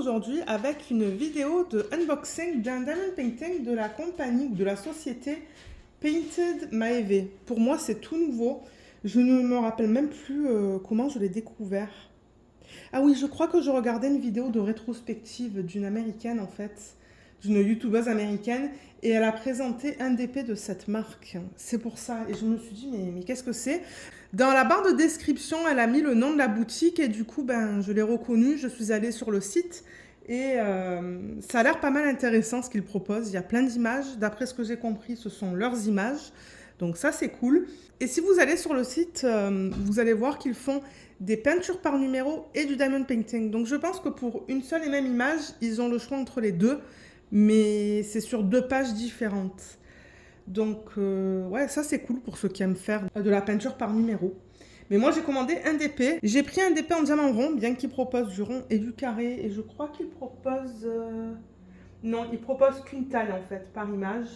aujourd'hui avec une vidéo de unboxing d'un diamond painting de la compagnie ou de la société Painted Maeve. Pour moi, c'est tout nouveau. Je ne me rappelle même plus comment je l'ai découvert. Ah oui, je crois que je regardais une vidéo de rétrospective d'une américaine en fait, d'une youtubeuse américaine, et elle a présenté un DP de cette marque. C'est pour ça. Et je me suis dit, mais qu'est-ce que c'est? Dans la barre de description, elle a mis le nom de la boutique et du coup, je l'ai reconnu. Je suis allée sur le site et ça a l'air pas mal intéressant ce qu'ils proposent. Il y a plein d'images. D'après ce que j'ai compris, ce sont leurs images. Donc ça, c'est cool. Et si vous allez sur le site, vous allez voir qu'ils font des peintures par numéro et du diamond painting. Donc je pense que pour une seule et même image, ils ont le choix entre les deux. Mais c'est sur 2 pages différentes. Donc, ouais, ça c'est cool pour ceux qui aiment faire de la peinture par numéro. Mais moi j'ai commandé un DP. J'ai pris un DP en diamant rond, bien qu'il propose du rond et du carré. Et je crois qu'il propose... Non, il propose qu'une taille en fait, par image.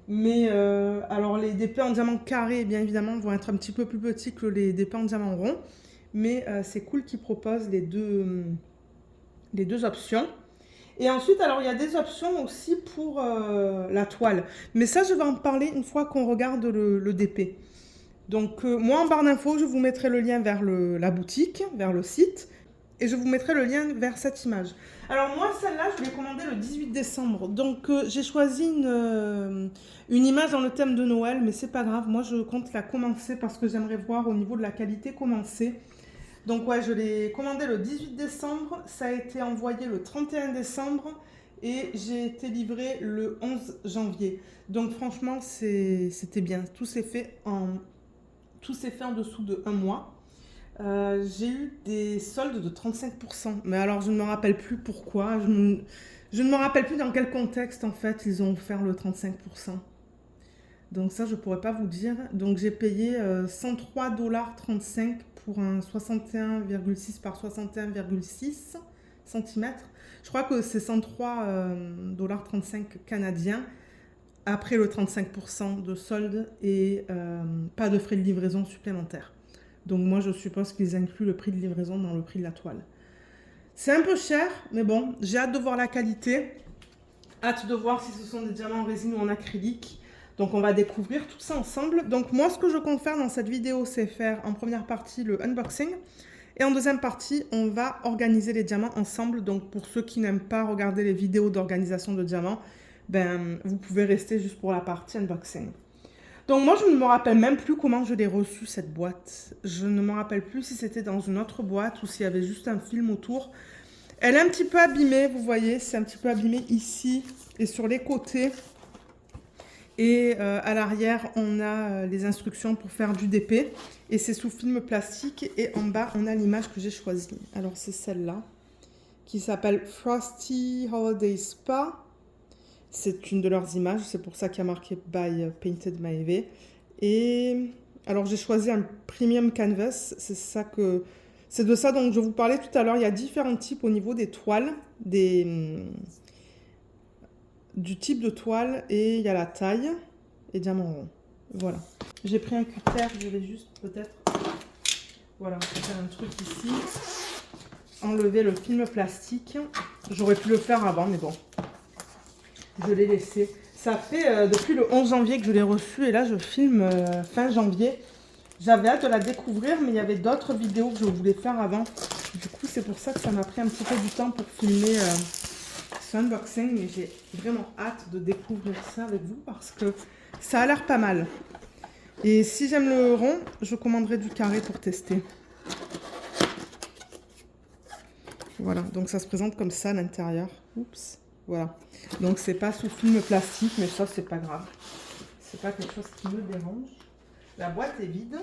Mais alors les DP en diamant carré, bien évidemment, vont être un petit peu plus petits que les DP en diamant rond. Mais c'est cool qu'il propose les deux options. Et ensuite, alors il y a des options aussi pour la toile. Mais ça, je vais en parler une fois qu'on regarde le DP. Donc moi, en barre d'infos, je vous mettrai le lien vers la boutique, vers le site. Et je vous mettrai le lien vers cette image. Alors moi, celle-là, je l'ai commandée le 18 décembre. Donc j'ai choisi une image dans le thème de Noël. Mais c'est pas grave, moi je compte la commencer parce que j'aimerais voir au niveau de la qualité commencer. Donc ouais, je l'ai commandé le 18 décembre, ça a été envoyé le 31 décembre et j'ai été livré le 11 janvier. Donc franchement, c'était bien. Tout s'est fait en dessous de 1 mois. J'ai eu des soldes de 35%. Mais alors, je ne me rappelle plus pourquoi. Je ne me rappelle plus dans quel contexte, en fait, ils ont offert le 35%. Donc ça, je ne pourrais pas vous dire. Donc j'ai payé 103,35 $ pour un 61,6 par 61,6 cm. Je crois que c'est 103,35 $ canadiens après le 35% de solde et pas de frais de livraison supplémentaires. Donc moi, je suppose qu'ils incluent le prix de livraison dans le prix de la toile. C'est un peu cher, mais bon, j'ai hâte de voir la qualité. Hâte de voir si ce sont des diamants en résine ou en acrylique. Donc on va découvrir tout ça ensemble. Donc moi ce que je compte faire dans cette vidéo, c'est faire en première partie le unboxing. Et en deuxième partie, on va organiser les diamants ensemble. Donc pour ceux qui n'aiment pas regarder les vidéos d'organisation de diamants, vous pouvez rester juste pour la partie unboxing. Donc moi je ne me rappelle même plus comment je l'ai reçue cette boîte. Je ne me rappelle plus si c'était dans une autre boîte ou s'il y avait juste un film autour. Elle est un petit peu abîmée, vous voyez, c'est un petit peu abîmé ici et sur les côtés. Et à l'arrière, on a les instructions pour faire du DP. Et c'est sous film plastique. Et en bas, on a l'image que j'ai choisie. Alors, c'est celle-là, qui s'appelle Frosty Holiday Spa. C'est une de leurs images. C'est pour ça qu'il y a marqué By Painted Maeve. Et alors, j'ai choisi un premium canvas. C'est de ça dont je vous parlais tout à l'heure. Il y a différents types au niveau des toiles, du type de toile, et il y a la taille et diamant rond. Voilà. J'ai pris un cutter, je vais juste peut-être, voilà, faire un truc ici, enlever le film plastique. J'aurais pu le faire avant, mais bon, je l'ai laissé. Ça fait depuis le 11 janvier que je l'ai reçu et là je filme fin janvier. J'avais hâte de la découvrir, mais il y avait d'autres vidéos que je voulais faire avant. Du coup, c'est pour ça que ça m'a pris un petit peu du temps pour filmer ce unboxing, mais j'ai vraiment hâte de découvrir ça avec vous parce que ça a l'air pas mal. Et si j'aime le rond, je commanderai du carré pour tester. Voilà, donc ça se présente comme ça à l'intérieur. Oups, voilà. Donc c'est pas sous film plastique, mais ça c'est pas grave. C'est pas quelque chose qui me dérange. La boîte est vide.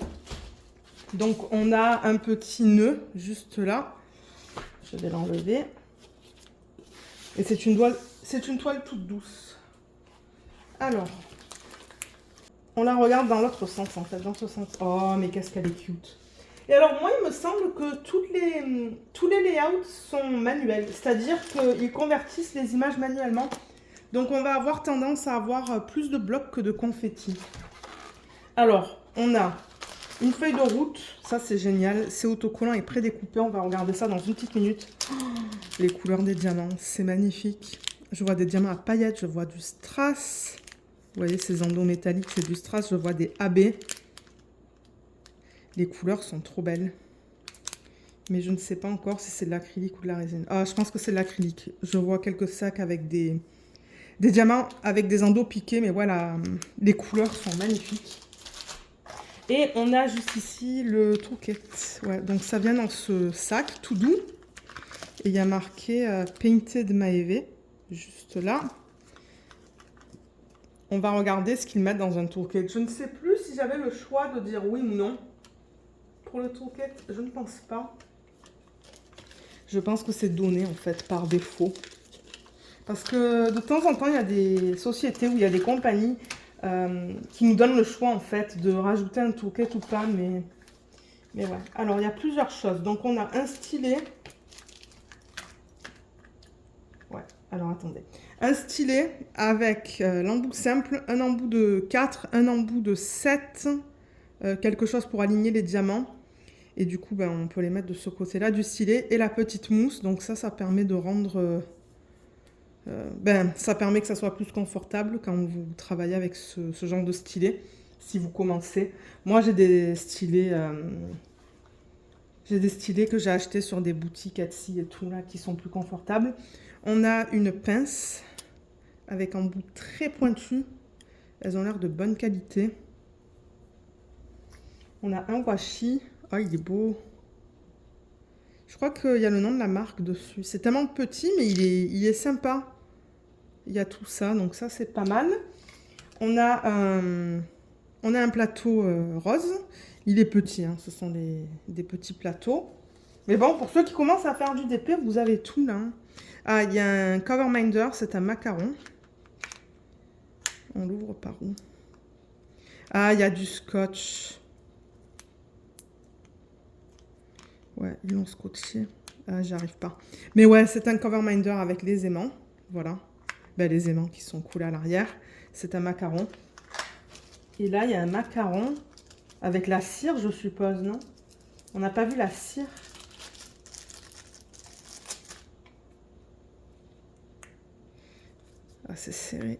Donc on a un petit nœud juste là. Je vais l'enlever. Et c'est une toile toute douce. Alors, on la regarde dans l'autre sens en fait, dans ce sens. Oh, mais qu'est-ce qu'elle est cute. Et alors moi, il me semble que tous les layouts sont manuels. C'est-à-dire qu'ils convertissent les images manuellement. Donc on va avoir tendance à avoir plus de blocs que de confettis. Alors, on a une feuille de route. Ça, c'est génial. C'est autocollant et prédécoupé. On va regarder ça dans une petite minute. Oh, les couleurs des diamants, c'est magnifique. Je vois des diamants à paillettes, je vois du strass. Vous voyez, ces endos métalliques, c'est du strass. Je vois des AB. Les couleurs sont trop belles. Mais je ne sais pas encore si c'est de l'acrylique ou de la résine. Ah, je pense que c'est de l'acrylique. Je vois quelques sacs avec des diamants avec des endos piqués. Mais voilà, les couleurs sont magnifiques. Et on a juste ici le toolkit. Ouais, donc ça vient dans ce sac tout doux. Et il y a marqué Painted Maeve, juste là. On va regarder ce qu'ils mettent dans un toolkit. Je ne sais plus si j'avais le choix de dire oui ou non. Pour le toolkit, je ne pense pas. Je pense que c'est donné en fait par défaut. Parce que de temps en temps, il y a des sociétés où il y a des compagnies qui nous donnent le choix en fait de rajouter un toolkit ou pas. Mais ouais. Alors, il y a plusieurs choses. Donc, on a un stylet. Ouais, alors attendez. Un stylet avec l'embout simple, un embout de 4, un embout de 7, quelque chose pour aligner les diamants. Et du coup, ben, on peut les mettre de ce côté-là du stylet. Et la petite mousse, donc ça permet de rendre... ça permet que ça soit plus confortable quand vous travaillez avec ce genre de stylet, si vous commencez. Moi, j'ai des stylets que j'ai achetés sur des boutiques Etsy et tout, là, qui sont plus confortables. On a une pince avec un bout très pointu. Elles ont l'air de bonne qualité. On a un washi. Oh, il est beau. Je crois qu'il y a le nom de la marque dessus. C'est tellement petit, mais il est sympa. Il y a tout ça, donc ça, c'est pas mal. On a un plateau rose. Il est petit, hein, ce sont des petits plateaux. Mais bon, pour ceux qui commencent à faire du DP, vous avez tout là. Hein. Ah, il y a un cover minder, c'est un macaron. On l'ouvre par où? Ah, il y a du scotch. Ouais, ils l'ont scotché. Ah, j'y arrive pas. Mais ouais, c'est un cover minder avec les aimants. Voilà. Ben, les aimants qui sont coulés à l'arrière. C'est un macaron. Et là, il y a un macaron avec la cire, je suppose, non? On n'a pas vu la cire. Ah, c'est serré.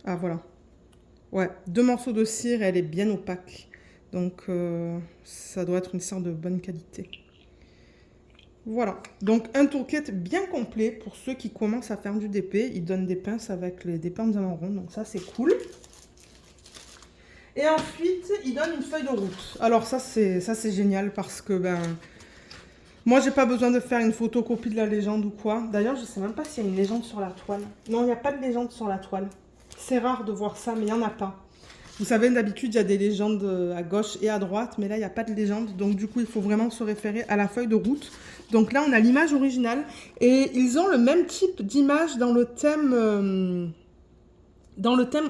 Ah, voilà. Ouais, 2 morceaux de cire et elle est bien opaque. Donc, ça doit être une cire de bonne qualité. Voilà. Donc, un toolkit bien complet pour ceux qui commencent à faire du DP. Ils donnent des pinces avec des pinces en rond. Donc, ça, c'est cool. Et ensuite, ils donnent une feuille de route. Alors, ça, c'est génial parce que, moi, j'ai pas besoin de faire une photocopie de la légende ou quoi. D'ailleurs, je sais même pas s'il y a une légende sur la toile. Non, il n'y a pas de légende sur la toile. C'est rare de voir ça, mais il n'y en a pas. Vous savez, d'habitude, il y a des légendes à gauche et à droite, mais là, il n'y a pas de légende. Donc, du coup, il faut vraiment se référer à la feuille de route. Donc là, on a l'image originale. Et ils ont le même type d'image dans le thème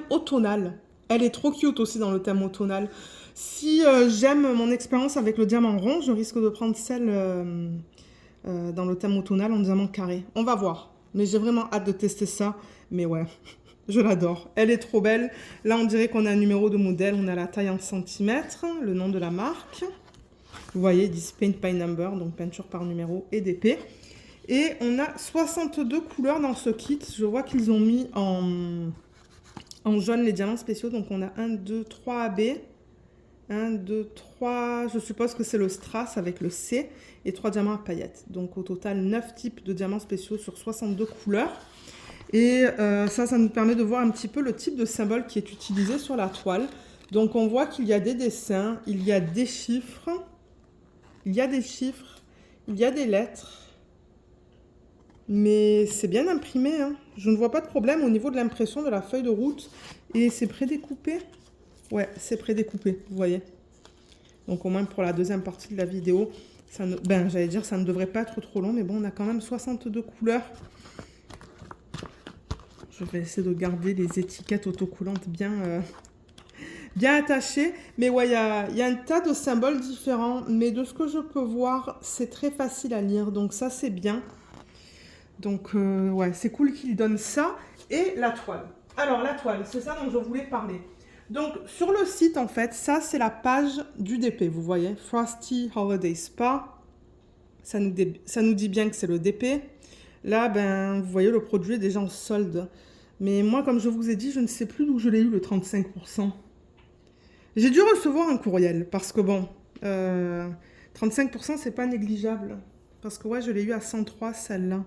automnal. Elle est trop cute aussi dans le thème automnal. Si j'aime mon expérience avec le diamant rond, je risque de prendre celle dans le thème automnal en diamant carré. On va voir. Mais j'ai vraiment hâte de tester ça. Mais ouais... Je l'adore. Elle est trop belle. Là, on dirait qu'on a un numéro de modèle. On a la taille en centimètres, le nom de la marque. Vous voyez, ils disent Paint by Number, donc peinture par numéro et d'épée. Et on a 62 couleurs dans ce kit. Je vois qu'ils ont mis en jaune les diamants spéciaux. Donc, on a 1, 2, 3 AB. 1, 2, 3... Je suppose que c'est le strass avec le C. Et 3 diamants à paillettes. Donc, au total, 9 types de diamants spéciaux sur 62 couleurs. Et ça nous permet de voir un petit peu le type de symbole qui est utilisé sur la toile. Donc, on voit qu'il y a des dessins, il y a des chiffres, il y a des lettres. Mais c'est bien imprimé, hein. Je ne vois pas de problème au niveau de l'impression de la feuille de route. Et c'est prédécoupé. Ouais, c'est prédécoupé, vous voyez. Donc, au moins pour la deuxième partie de la vidéo, j'allais dire ça ne devrait pas être trop long. Mais bon, on a quand même 62 couleurs. Je vais essayer de garder les étiquettes autocollantes bien attachées. Mais ouais, il y a un tas de symboles différents. Mais de ce que je peux voir, c'est très facile à lire. Donc ça, c'est bien. Donc ouais, c'est cool qu'ils donnent ça. Et la toile. Alors la toile, c'est ça dont je voulais parler. Donc sur le site, en fait, ça c'est la page du DP. Vous voyez, Frosty Holiday Spa. ça nous dit bien que c'est le DP. Là, ben, vous voyez, le produit est déjà en solde. Mais moi, comme je vous ai dit, je ne sais plus d'où je l'ai eu, le 35%. J'ai dû recevoir un courriel, parce que bon, 35%, c'est pas négligeable. Parce que ouais, je l'ai eu à 103, celle-là.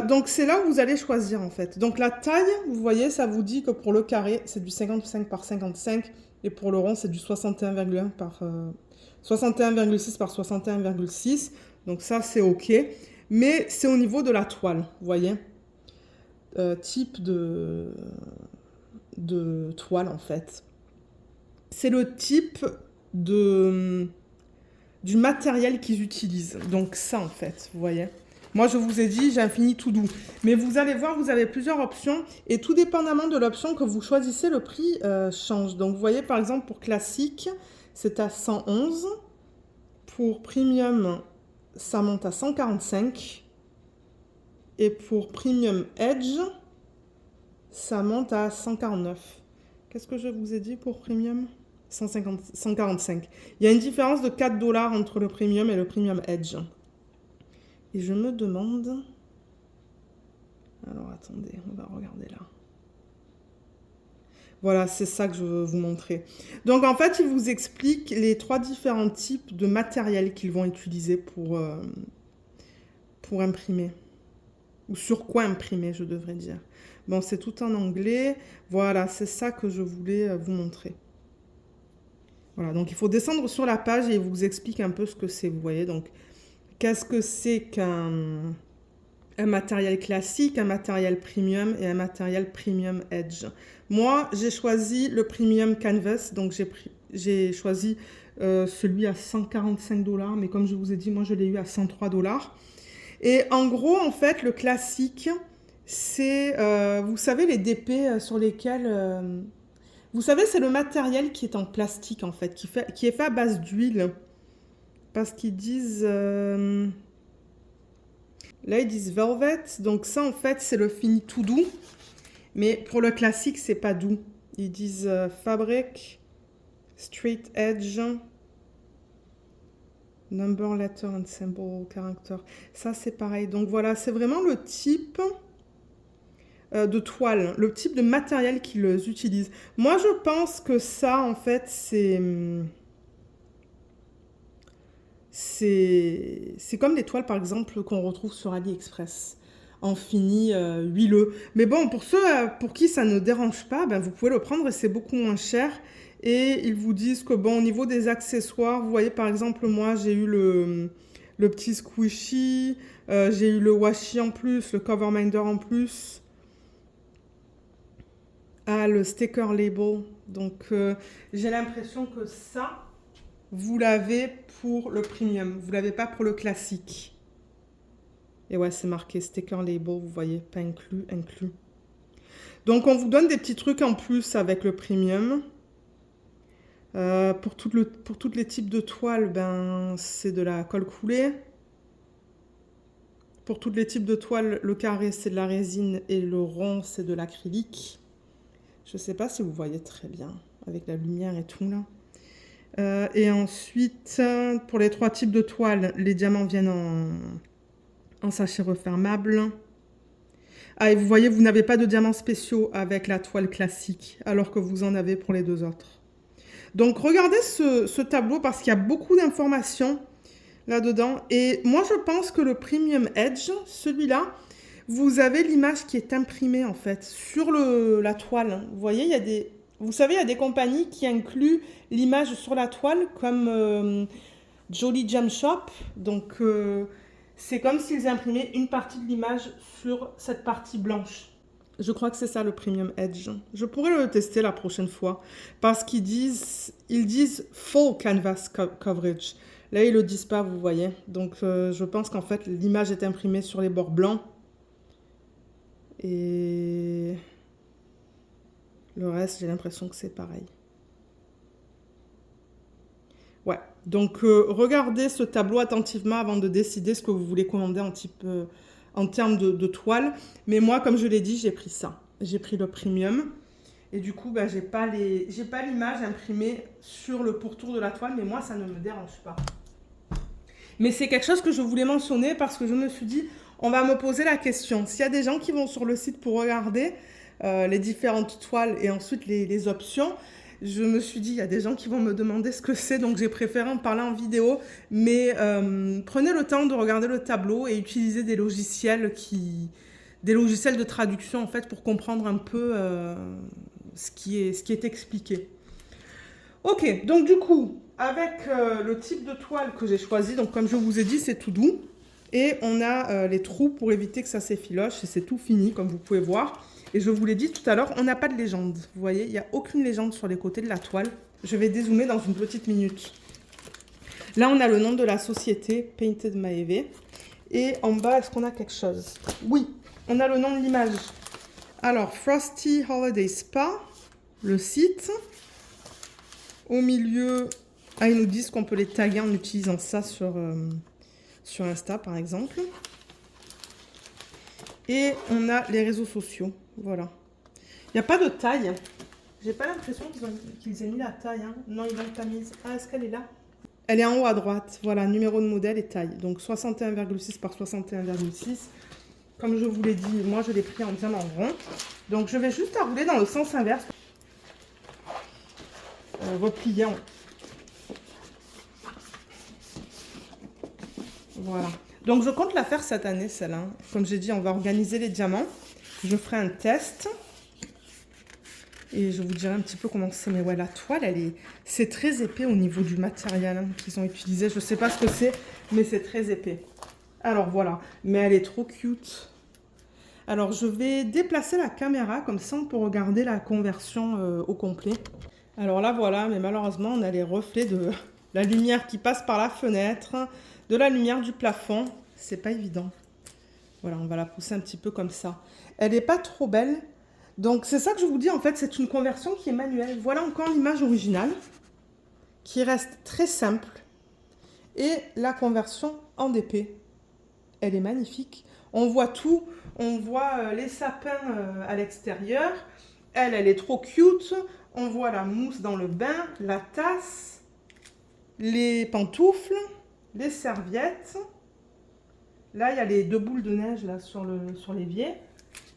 Donc c'est là où vous allez choisir en fait. Donc la taille, vous voyez, ça vous dit que pour le carré, c'est du 55 par 55 et pour le rond, c'est du 61,1 par 61,6 par 61,6. Donc ça, c'est OK. Mais c'est au niveau de la toile, vous voyez. Type de toile en fait. C'est le type du matériel qu'ils utilisent. Donc ça en fait, vous voyez. Moi, je vous ai dit, j'ai un fini tout doux. Mais vous allez voir, vous avez plusieurs options. Et tout dépendamment de l'option que vous choisissez, le prix change. Donc, vous voyez, par exemple, pour classique, c'est à 111. Pour premium, ça monte à 145. Et pour premium edge, ça monte à 149. Qu'est-ce que je vous ai dit pour premium ? 145. Il y a une différence de 4 $ entre le premium et le premium edge. Et je me demande... Alors, attendez, on va regarder là. Voilà, c'est ça que je veux vous montrer. Donc, en fait, il vous explique les 3 différents types de matériel qu'ils vont utiliser pour imprimer. Ou sur quoi imprimer, je devrais dire. Bon, c'est tout en anglais. Voilà, c'est ça que je voulais vous montrer. Voilà, donc il faut descendre sur la page et il vous explique un peu ce que c'est, vous voyez. Donc, qu'est-ce que c'est qu'un matériel classique, un matériel premium et un matériel premium edge. Moi, j'ai choisi le premium canvas, donc j'ai choisi celui à 145 $, mais comme je vous ai dit, moi je l'ai eu à 103 $. Et en gros, en fait, le classique, c'est, vous savez, les DP sur lesquels... vous savez, c'est le matériel qui est en plastique, en fait, qui est fait à base d'huile. Parce qu'ils disent... là, ils disent velvet. Donc ça, en fait, c'est le fini tout doux. Mais pour le classique, c'est pas doux. Ils disent fabric, straight edge, number, letter and symbol, character. Ça, c'est pareil. Donc voilà, c'est vraiment le type de toile, le type de matériel qu'ils utilisent. Moi, je pense que ça, en fait, c'est comme des toiles, par exemple, qu'on retrouve sur AliExpress, en fini huileux. Mais bon, pour ceux pour qui ça ne dérange pas, ben, vous pouvez le prendre et c'est beaucoup moins cher. Et ils vous disent que, bon, au niveau des accessoires, vous voyez, par exemple, moi, j'ai eu le petit squishy, j'ai eu le washi en plus, le cover minder en plus. Ah, le sticker label. Donc, j'ai l'impression que ça... vous l'avez pour le premium, vous ne l'avez pas pour le classique. Et ouais, c'est marqué sticker label, vous voyez, pas inclus, inclus. Donc, on vous donne des petits trucs en plus avec le premium. Pour tous les types de toiles, ben, c'est de la colle coulée. Pour tous les types de toiles, le carré, c'est de la résine et le rond, c'est de l'acrylique. Je ne sais pas si vous voyez très bien avec la lumière et tout là. Et ensuite, pour les 3 types de toiles, les diamants viennent en sachet refermable. Ah, et vous voyez, vous n'avez pas de diamants spéciaux avec la toile classique, alors que vous en avez pour les 2 autres. Donc, regardez ce tableau parce qu'il y a beaucoup d'informations là-dedans. Et moi, je pense que le Premium Edge, celui-là, vous avez l'image qui est imprimée, en fait, sur la toile. Vous voyez, il y a des... Vous savez, il y a des compagnies qui incluent l'image sur la toile, comme Jolly Jam Shop. Donc, c'est comme s'ils imprimaient une partie de l'image sur cette partie blanche. Je crois que c'est ça le Premium Edge. Je pourrais le tester la prochaine fois. Parce qu'ils disent full canvas coverage. Là, ils ne le disent pas, vous voyez. Donc, je pense qu'en fait, l'image est imprimée sur les bords blancs. Et... le reste, j'ai l'impression que c'est pareil. Ouais, donc regardez ce tableau attentivement avant de décider ce que vous voulez commander en termes de toile. Mais moi, comme je l'ai dit, j'ai pris ça. J'ai pris le premium. Et du coup, bah, j'ai pas l'image imprimée sur le pourtour de la toile, mais moi, ça ne me dérange pas. Mais c'est quelque chose que je voulais mentionner parce que je me suis dit, on va me poser la question. S'il y a des gens qui vont sur le site pour regarder les différentes toiles et ensuite les options, je me suis dit, il y a des gens qui vont me demander ce que c'est, donc j'ai préféré en parler en vidéo. Mais prenez le temps de regarder le tableau et utilisez des logiciels de traduction en fait pour comprendre un peu ce qui est expliqué. Ok, donc du coup, avec le type de toile que j'ai choisi, donc comme je vous ai dit, c'est tout doux. Et on a les trous pour éviter que ça s'effiloche et c'est tout fini comme vous pouvez voir. Et je vous l'ai dit tout à l'heure, on n'a pas de légende. Vous voyez, il n'y a aucune légende sur les côtés de la toile. Je vais dézoomer dans une petite minute. Là, on a le nom de la société, Painted Maeve. Et en bas, est-ce qu'on a quelque chose? Oui, on a le nom de l'image. Alors, Frosty Holiday Spa, le site. Au milieu, ils nous disent qu'on peut les taguer en utilisant ça sur Insta, par exemple. Et on a les réseaux sociaux. Voilà. Il n'y a pas de taille. J'ai pas l'impression qu'ils aient mis la taille. Hein. Non, ils l'ont pas mise. Ah, est-ce qu'elle est là? Elle est en haut à droite. Voilà, numéro de modèle et taille. Donc 61,6 par 61,6. Comme je vous l'ai dit, moi je l'ai pris en diamant rond. Donc je vais juste rouler dans le sens inverse. Replier en... Voilà. Donc je compte la faire cette année, celle-là. Comme j'ai dit, on va organiser les diamants. Je ferai un test. Et je vous dirai un petit peu comment c'est. Mais ouais, la toile, c'est très épais au niveau du matériel hein, qu'ils ont utilisé. Je ne sais pas ce que c'est, mais c'est très épais. Alors voilà. Mais elle est trop cute. Alors je vais déplacer la caméra, comme ça on peut regarder la conversion au complet. Alors là, voilà. Mais malheureusement, on a les reflets de la lumière qui passe par la fenêtre, de la lumière du plafond. C'est pas évident. Voilà, on va la pousser un petit peu comme ça. Elle n'est pas trop belle. Donc, c'est ça que je vous dis, en fait, c'est une conversion qui est manuelle. Voilà encore l'image originale, qui reste très simple. Et la conversion en DP. Elle est magnifique. On voit tout. On voit les sapins à l'extérieur. Elle est trop cute. On voit la mousse dans le bain, la tasse, les pantoufles, les serviettes. Là, il y a les 2 boules de neige là, sur l'évier.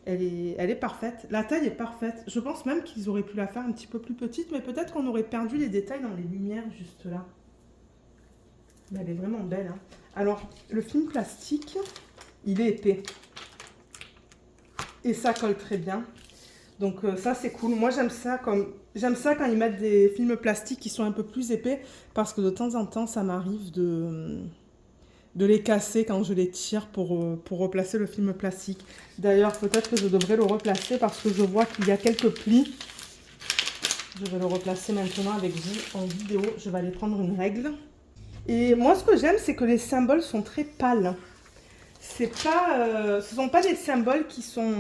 Elle est parfaite. La taille est parfaite. Je pense même qu'ils auraient pu la faire un petit peu plus petite, mais peut-être qu'on aurait perdu les détails dans les lumières juste là. Mais elle est vraiment belle. Hein. Alors, le film plastique, il est épais. Et ça colle très bien. Donc ça, c'est cool. Moi, j'aime ça quand ils mettent des films plastiques qui sont un peu plus épais, parce que de temps en temps, ça m'arrive de les casser quand je les tire pour replacer le film plastique. D'ailleurs, peut-être que je devrais le replacer parce que je vois qu'il y a quelques plis. Je vais le replacer maintenant avec vous en vidéo. Je vais aller prendre une règle. Et moi, ce que j'aime, c'est que les symboles sont très pâles. Ce ne sont pas des symboles qui sont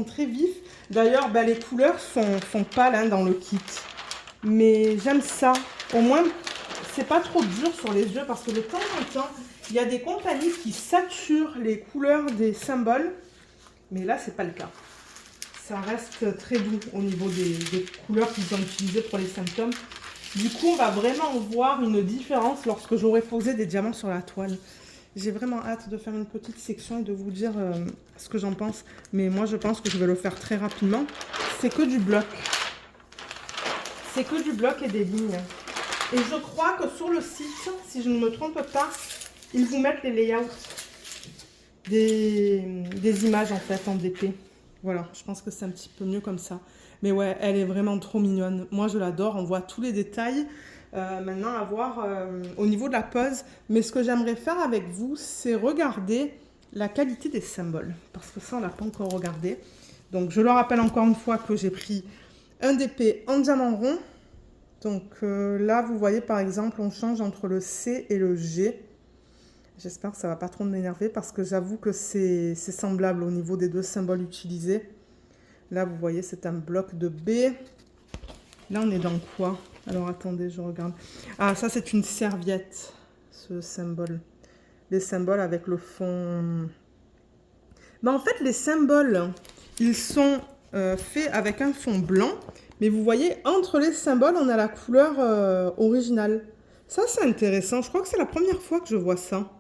très vifs. D'ailleurs, les couleurs sont pâles hein, dans le kit. Mais j'aime ça. Au moins, c'est pas trop dur sur les yeux parce que de temps en temps, il y a des compagnies qui saturent les couleurs des symboles. Mais là, c'est pas le cas. Ça reste très doux au niveau des couleurs qu'ils ont utilisées pour les symptômes. Du coup, on va vraiment voir une différence lorsque j'aurai posé des diamants sur la toile. J'ai vraiment hâte de faire une petite section et de vous dire ce que j'en pense. Mais moi, je pense que je vais le faire très rapidement. C'est que du bloc. C'est que du bloc et des lignes. Et je crois que sur le site, si je ne me trompe pas, ils vous mettent les layouts des images en fait en DP. Voilà, je pense que c'est un petit peu mieux comme ça. Mais ouais, elle est vraiment trop mignonne. Moi, je l'adore. On voit tous les détails. Maintenant, à voir au niveau de la pose. Mais ce que j'aimerais faire avec vous, c'est regarder la qualité des symboles. Parce que ça, on ne l'a pas encore regardé. Donc, je le rappelle encore une fois que j'ai pris un DP en diamant rond. Donc là, vous voyez, par exemple, on change entre le C et le G. J'espère que ça ne va pas trop m'énerver parce que j'avoue que c'est semblable au niveau des 2 symboles utilisés. Là, vous voyez, c'est un bloc de B. Là, on est dans quoi? Alors, attendez, je regarde. Ah, ça, c'est une serviette, ce symbole. Les symboles avec le fond... En fait, les symboles, ils sont faits avec un fond blanc. Mais vous voyez, entre les symboles, on a la couleur originale. Ça, c'est intéressant. Je crois que c'est la première fois que je vois ça.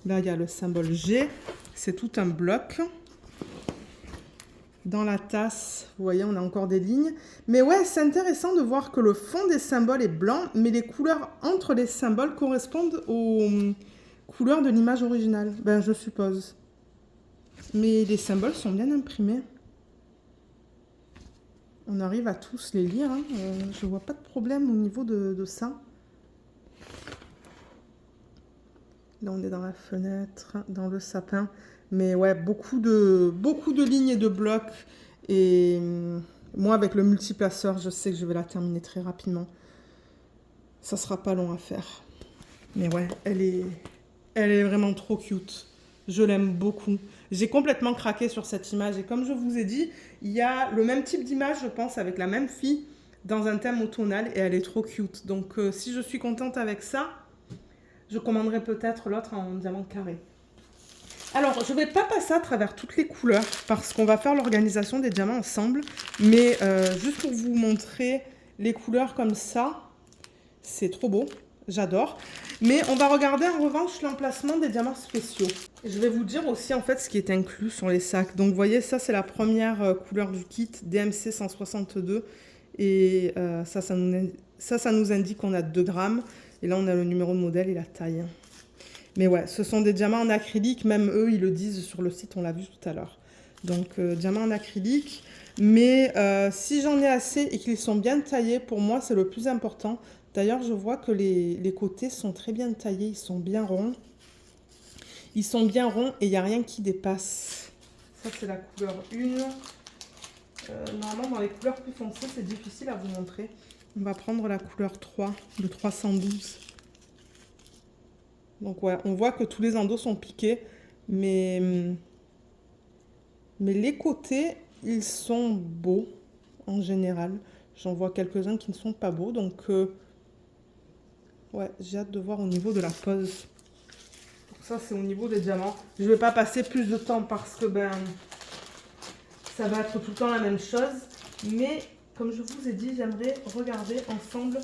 Là, il y a le symbole G. C'est tout un bloc. Dans la tasse, vous voyez, on a encore des lignes. Mais ouais, c'est intéressant de voir que le fond des symboles est blanc, mais les couleurs entre les symboles correspondent aux couleurs de l'image originale. Ben, je suppose. Mais les symboles sont bien imprimés. On arrive à tous les lire. Hein. Je vois pas de problème au niveau de ça. Là, on est dans la fenêtre, dans le sapin. Mais ouais, beaucoup de lignes et de blocs. Et moi, avec le multiplaceur, je sais que je vais la terminer très rapidement. Ça sera pas long à faire. Mais ouais, elle est vraiment trop cute. Je l'aime beaucoup. J'ai complètement craqué sur cette image. Et comme je vous ai dit, il y a le même type d'image, je pense, avec la même fille, dans un thème automnal. Et elle est trop cute. Donc, si je suis contente avec ça, je commanderai peut-être l'autre en diamant carré. Alors, je ne vais pas passer à travers toutes les couleurs parce qu'on va faire l'organisation des diamants ensemble. Mais juste pour vous montrer les couleurs comme ça, c'est trop beau. J'adore. Mais on va regarder en revanche l'emplacement des diamants spéciaux. Je vais vous dire aussi en fait ce qui est inclus sur les sacs. Donc vous voyez, ça c'est la première couleur du kit, DMC 162. Et ça nous indique qu'on a 2 grammes. Et là on a le numéro de modèle et la taille. Mais ouais, ce sont des diamants en acrylique. Même eux, ils le disent sur le site, on l'a vu tout à l'heure. Donc diamants en acrylique. Mais si j'en ai assez et qu'ils sont bien taillés, pour moi c'est le plus important. D'ailleurs, je vois que les côtés sont très bien taillés, ils sont bien ronds. Ils sont bien ronds et il n'y a rien qui dépasse. Ça, c'est la couleur 1. Normalement, dans les couleurs plus foncées, c'est difficile à vous montrer. On va prendre la couleur 3, le 312. Donc ouais, on voit que tous les endos sont piqués, mais les côtés, ils sont beaux en général. J'en vois quelques-uns qui ne sont pas beaux, donc... ouais, j'ai hâte de voir au niveau de la pose. Donc ça, c'est au niveau des diamants. Je ne vais pas passer plus de temps parce que ça va être tout le temps la même chose. Mais comme je vous ai dit, j'aimerais regarder ensemble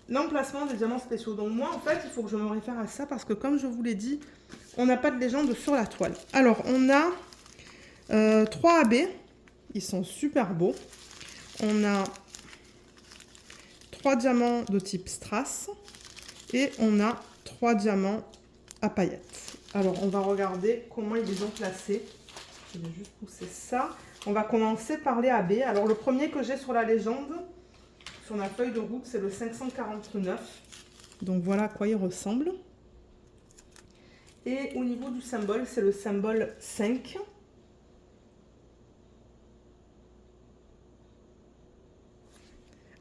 l'emplacement des diamants spéciaux. Donc moi, en fait, il faut que je me réfère à ça parce que comme je vous l'ai dit, on n'a pas de légende sur la toile. Alors, on a 3 AB. Ils sont super beaux. On a 3 diamants de type strass et on a 3 diamants à paillettes. Alors, on va regarder comment ils les ont placés. Je vais juste pousser ça. On va commencer par les AB. Alors, le premier que j'ai sur la légende, sur ma feuille de route, c'est le 549. Donc, voilà à quoi il ressemble. Et au niveau du symbole, c'est le symbole 5.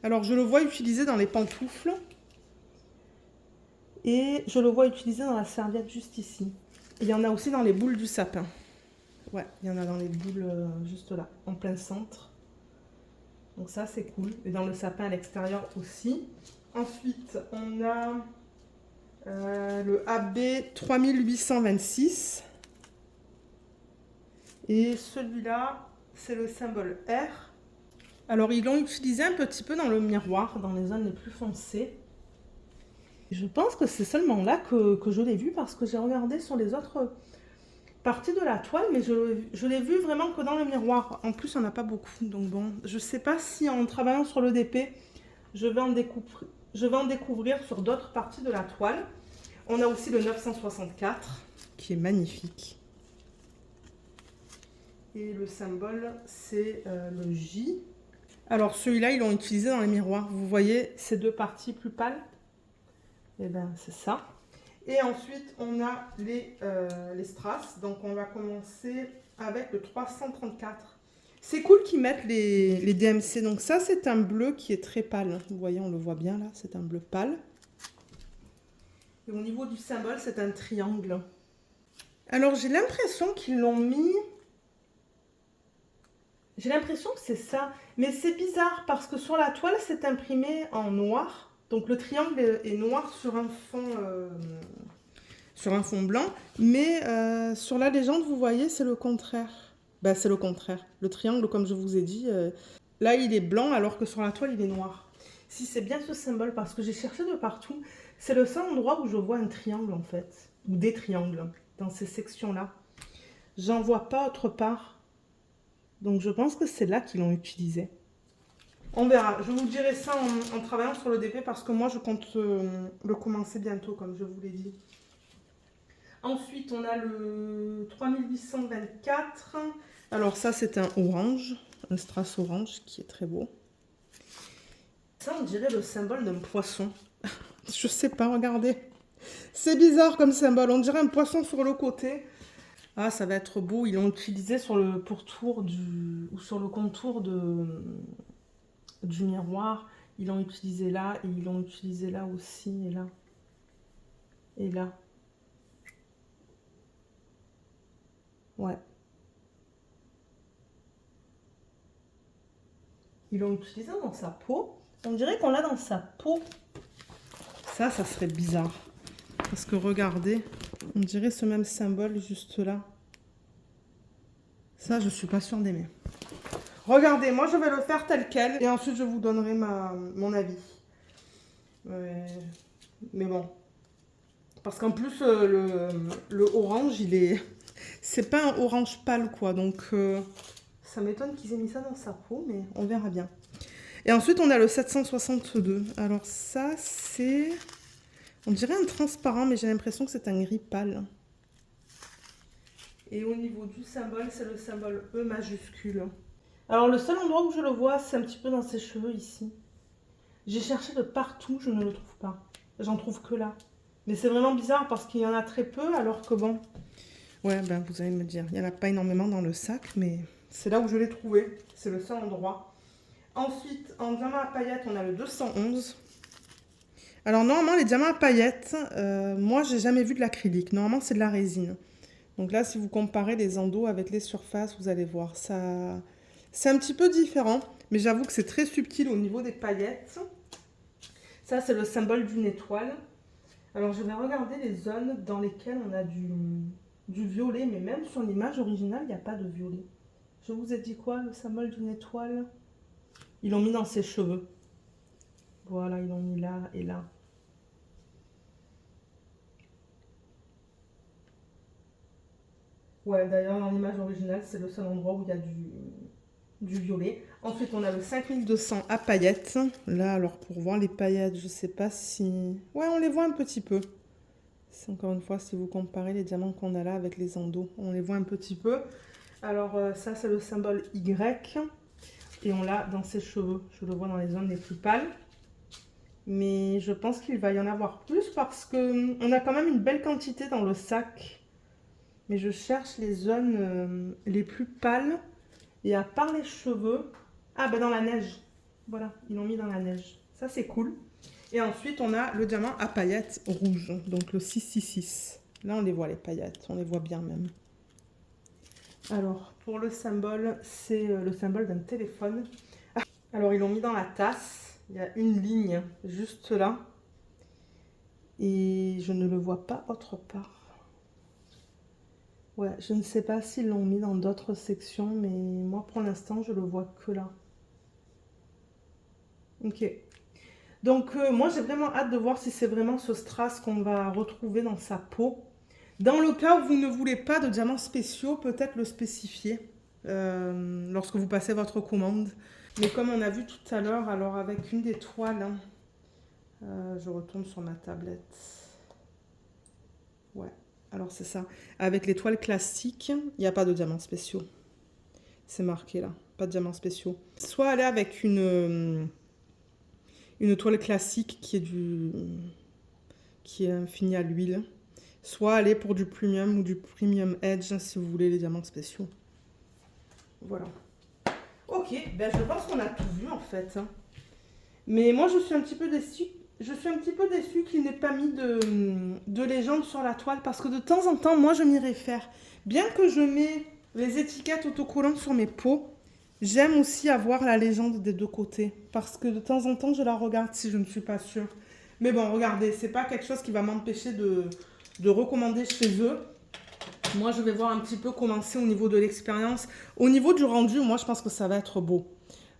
Alors, je le vois utilisé dans les pantoufles. Et je le vois utilisé dans la serviette juste ici. Et il y en a aussi dans les boules du sapin. Ouais, il y en a dans les boules juste là, en plein centre. Donc ça, c'est cool. Et dans le sapin à l'extérieur aussi. Ensuite, on a le AB 3826. Et celui-là, c'est le symbole R. Alors, ils l'ont utilisé un petit peu dans le miroir, dans les zones les plus foncées. Je pense que c'est seulement là que je l'ai vu parce que j'ai regardé sur les autres parties de la toile, mais je l'ai vu vraiment que dans le miroir. En plus, il n'y en a pas beaucoup, donc bon, je ne sais pas si en travaillant sur le DP, je vais en découvrir sur d'autres parties de la toile. On a aussi le 964, qui est magnifique. Et le symbole, c'est le J. Alors, celui-là, ils l'ont utilisé dans les miroirs. Vous voyez ces deux parties plus pâles? Et bien, c'est ça. Et ensuite, on a les strass. Donc, on va commencer avec le 334. C'est cool qu'ils mettent les DMC. Donc, ça, c'est un bleu qui est très pâle. Vous voyez, on le voit bien là. C'est un bleu pâle. Et au niveau du symbole, c'est un triangle. Alors, j'ai l'impression qu'ils l'ont mis... J'ai l'impression que c'est ça. Mais c'est bizarre parce que sur la toile, c'est imprimé en noir. Donc le triangle est noir sur un fond blanc, mais sur la légende, vous voyez, c'est le contraire. Ben, c'est le contraire. Le triangle, comme je vous ai dit, là, il est blanc, alors que sur la toile, il est noir. si c'est bien ce symbole, parce que j'ai cherché de partout. C'est le seul endroit où je vois un triangle en fait, ou des triangles, dans ces sections-là. J'en vois pas autre part. Donc je pense que c'est là qu'ils l'ont utilisé. On verra. Je vous dirai ça en travaillant sur le DP parce que moi je compte le commencer bientôt, comme je vous l'ai dit. Ensuite, on a le 3824. Alors ça, c'est un orange, un strass orange qui est très beau. Ça, on dirait le symbole d'un poisson. Je sais pas, regardez. C'est bizarre comme symbole. On dirait un poisson sur le côté. Ah, ça va être beau. Ils l'ont utilisé sur le pourtour ou sur le contour du miroir. Ils l'ont utilisé là et ils l'ont utilisé là aussi et là. Et là. Ouais. Ils l'ont utilisé dans sa peau. On dirait qu'on l'a dans sa peau. Ça serait bizarre. Parce que regardez, on dirait ce même symbole juste là. Ça, je suis pas sûre d'aimer. Regardez, moi je vais le faire tel quel. Et ensuite, je vous donnerai mon avis. Mais bon. Parce qu'en plus, le orange, il est... C'est pas un orange pâle, quoi. Donc, ça m'étonne qu'ils aient mis ça dans sa peau, mais on verra bien. Et ensuite, on a le 762. Alors ça, c'est... On dirait un transparent, mais j'ai l'impression que c'est un gris pâle. Et au niveau du symbole, c'est le symbole E majuscule. Alors, le seul endroit où je le vois, c'est un petit peu dans ses cheveux, ici. J'ai cherché de partout, je ne le trouve pas. J'en trouve que là. Mais c'est vraiment bizarre parce qu'il y en a très peu, alors que bon... Ouais, ben vous allez me dire, il n'y en a pas énormément dans le sac, mais c'est là où je l'ai trouvé. C'est le seul endroit. Ensuite, en diamant à paillettes, on a le 211. Alors, normalement, les diamants à paillettes, moi, j'ai jamais vu de l'acrylique. Normalement, c'est de la résine. Donc là, si vous comparez les endos avec les surfaces, vous allez voir, ça... C'est un petit peu différent, mais j'avoue que c'est très subtil au niveau des paillettes. Ça, c'est le symbole d'une étoile. Alors, je vais regarder les zones dans lesquelles on a du violet, mais même sur l'image originale, il n'y a pas de violet. Je vous ai dit quoi, le symbole d'une étoile? Ils l'ont mis dans ses cheveux. Voilà, ils l'ont mis là et là. Ouais, d'ailleurs, dans l'image originale, c'est le seul endroit où il y a du violet. Ensuite, on a le 5200 à paillettes. Là, alors, pour voir les paillettes, je sais pas si... Ouais, on les voit un petit peu. C'est encore une fois, si vous comparez les diamants qu'on a là avec les endos, on les voit un petit peu. Alors, ça, c'est le symbole Y. Et on l'a dans ses cheveux. Je le vois dans les zones les plus pâles. Mais je pense qu'il va y en avoir plus parce qu'on a quand même une belle quantité dans le sac. Mais je cherche les zones les plus pâles. Et à part les cheveux... Ah, ben dans la neige. Voilà, ils l'ont mis dans la neige. Ça, c'est cool. Et ensuite, on a le diamant à paillettes rouge. Donc le 666. Là, on les voit, les paillettes. On les voit bien même. Alors, pour le symbole, c'est le symbole d'un téléphone. Alors, ils l'ont mis dans la tasse. Il y a une ligne juste là. Et je ne le vois pas autre part. Ouais, je ne sais pas s'ils l'ont mis dans d'autres sections, mais moi, pour l'instant, je le vois que là. Ok. Donc, moi, j'ai vraiment hâte de voir si c'est vraiment ce strass qu'on va retrouver dans sa peau. Dans le cas où vous ne voulez pas de diamants spéciaux, peut-être le spécifier lorsque vous passez votre commande. Mais comme on a vu tout à l'heure, alors avec une des toiles, hein, je retourne sur ma tablette. Ouais, alors c'est ça. Avec les toiles classiques, il n'y a pas de diamants spéciaux. C'est marqué là, pas de diamants spéciaux. Soit aller avec une toile classique qui est infinie à l'huile. Soit aller pour du premium ou du premium edge si vous voulez les diamants spéciaux. Voilà. Ok, ben je pense qu'on a tout vu en fait. Mais moi je suis un petit peu déçue. Je suis un petit peu déçue qu'il n'ait pas mis de légende sur la toile parce que de temps en temps, moi je m'y réfère. Bien que je mets les étiquettes autocollantes sur mes pots, j'aime aussi avoir la légende des deux côtés parce que de temps en temps je la regarde si je ne suis pas sûre. Mais bon, regardez, c'est pas quelque chose qui va m'empêcher de recommander chez eux. Moi, je vais voir un petit peu comment c'est au niveau de l'expérience. Au niveau du rendu, moi, je pense que ça va être beau.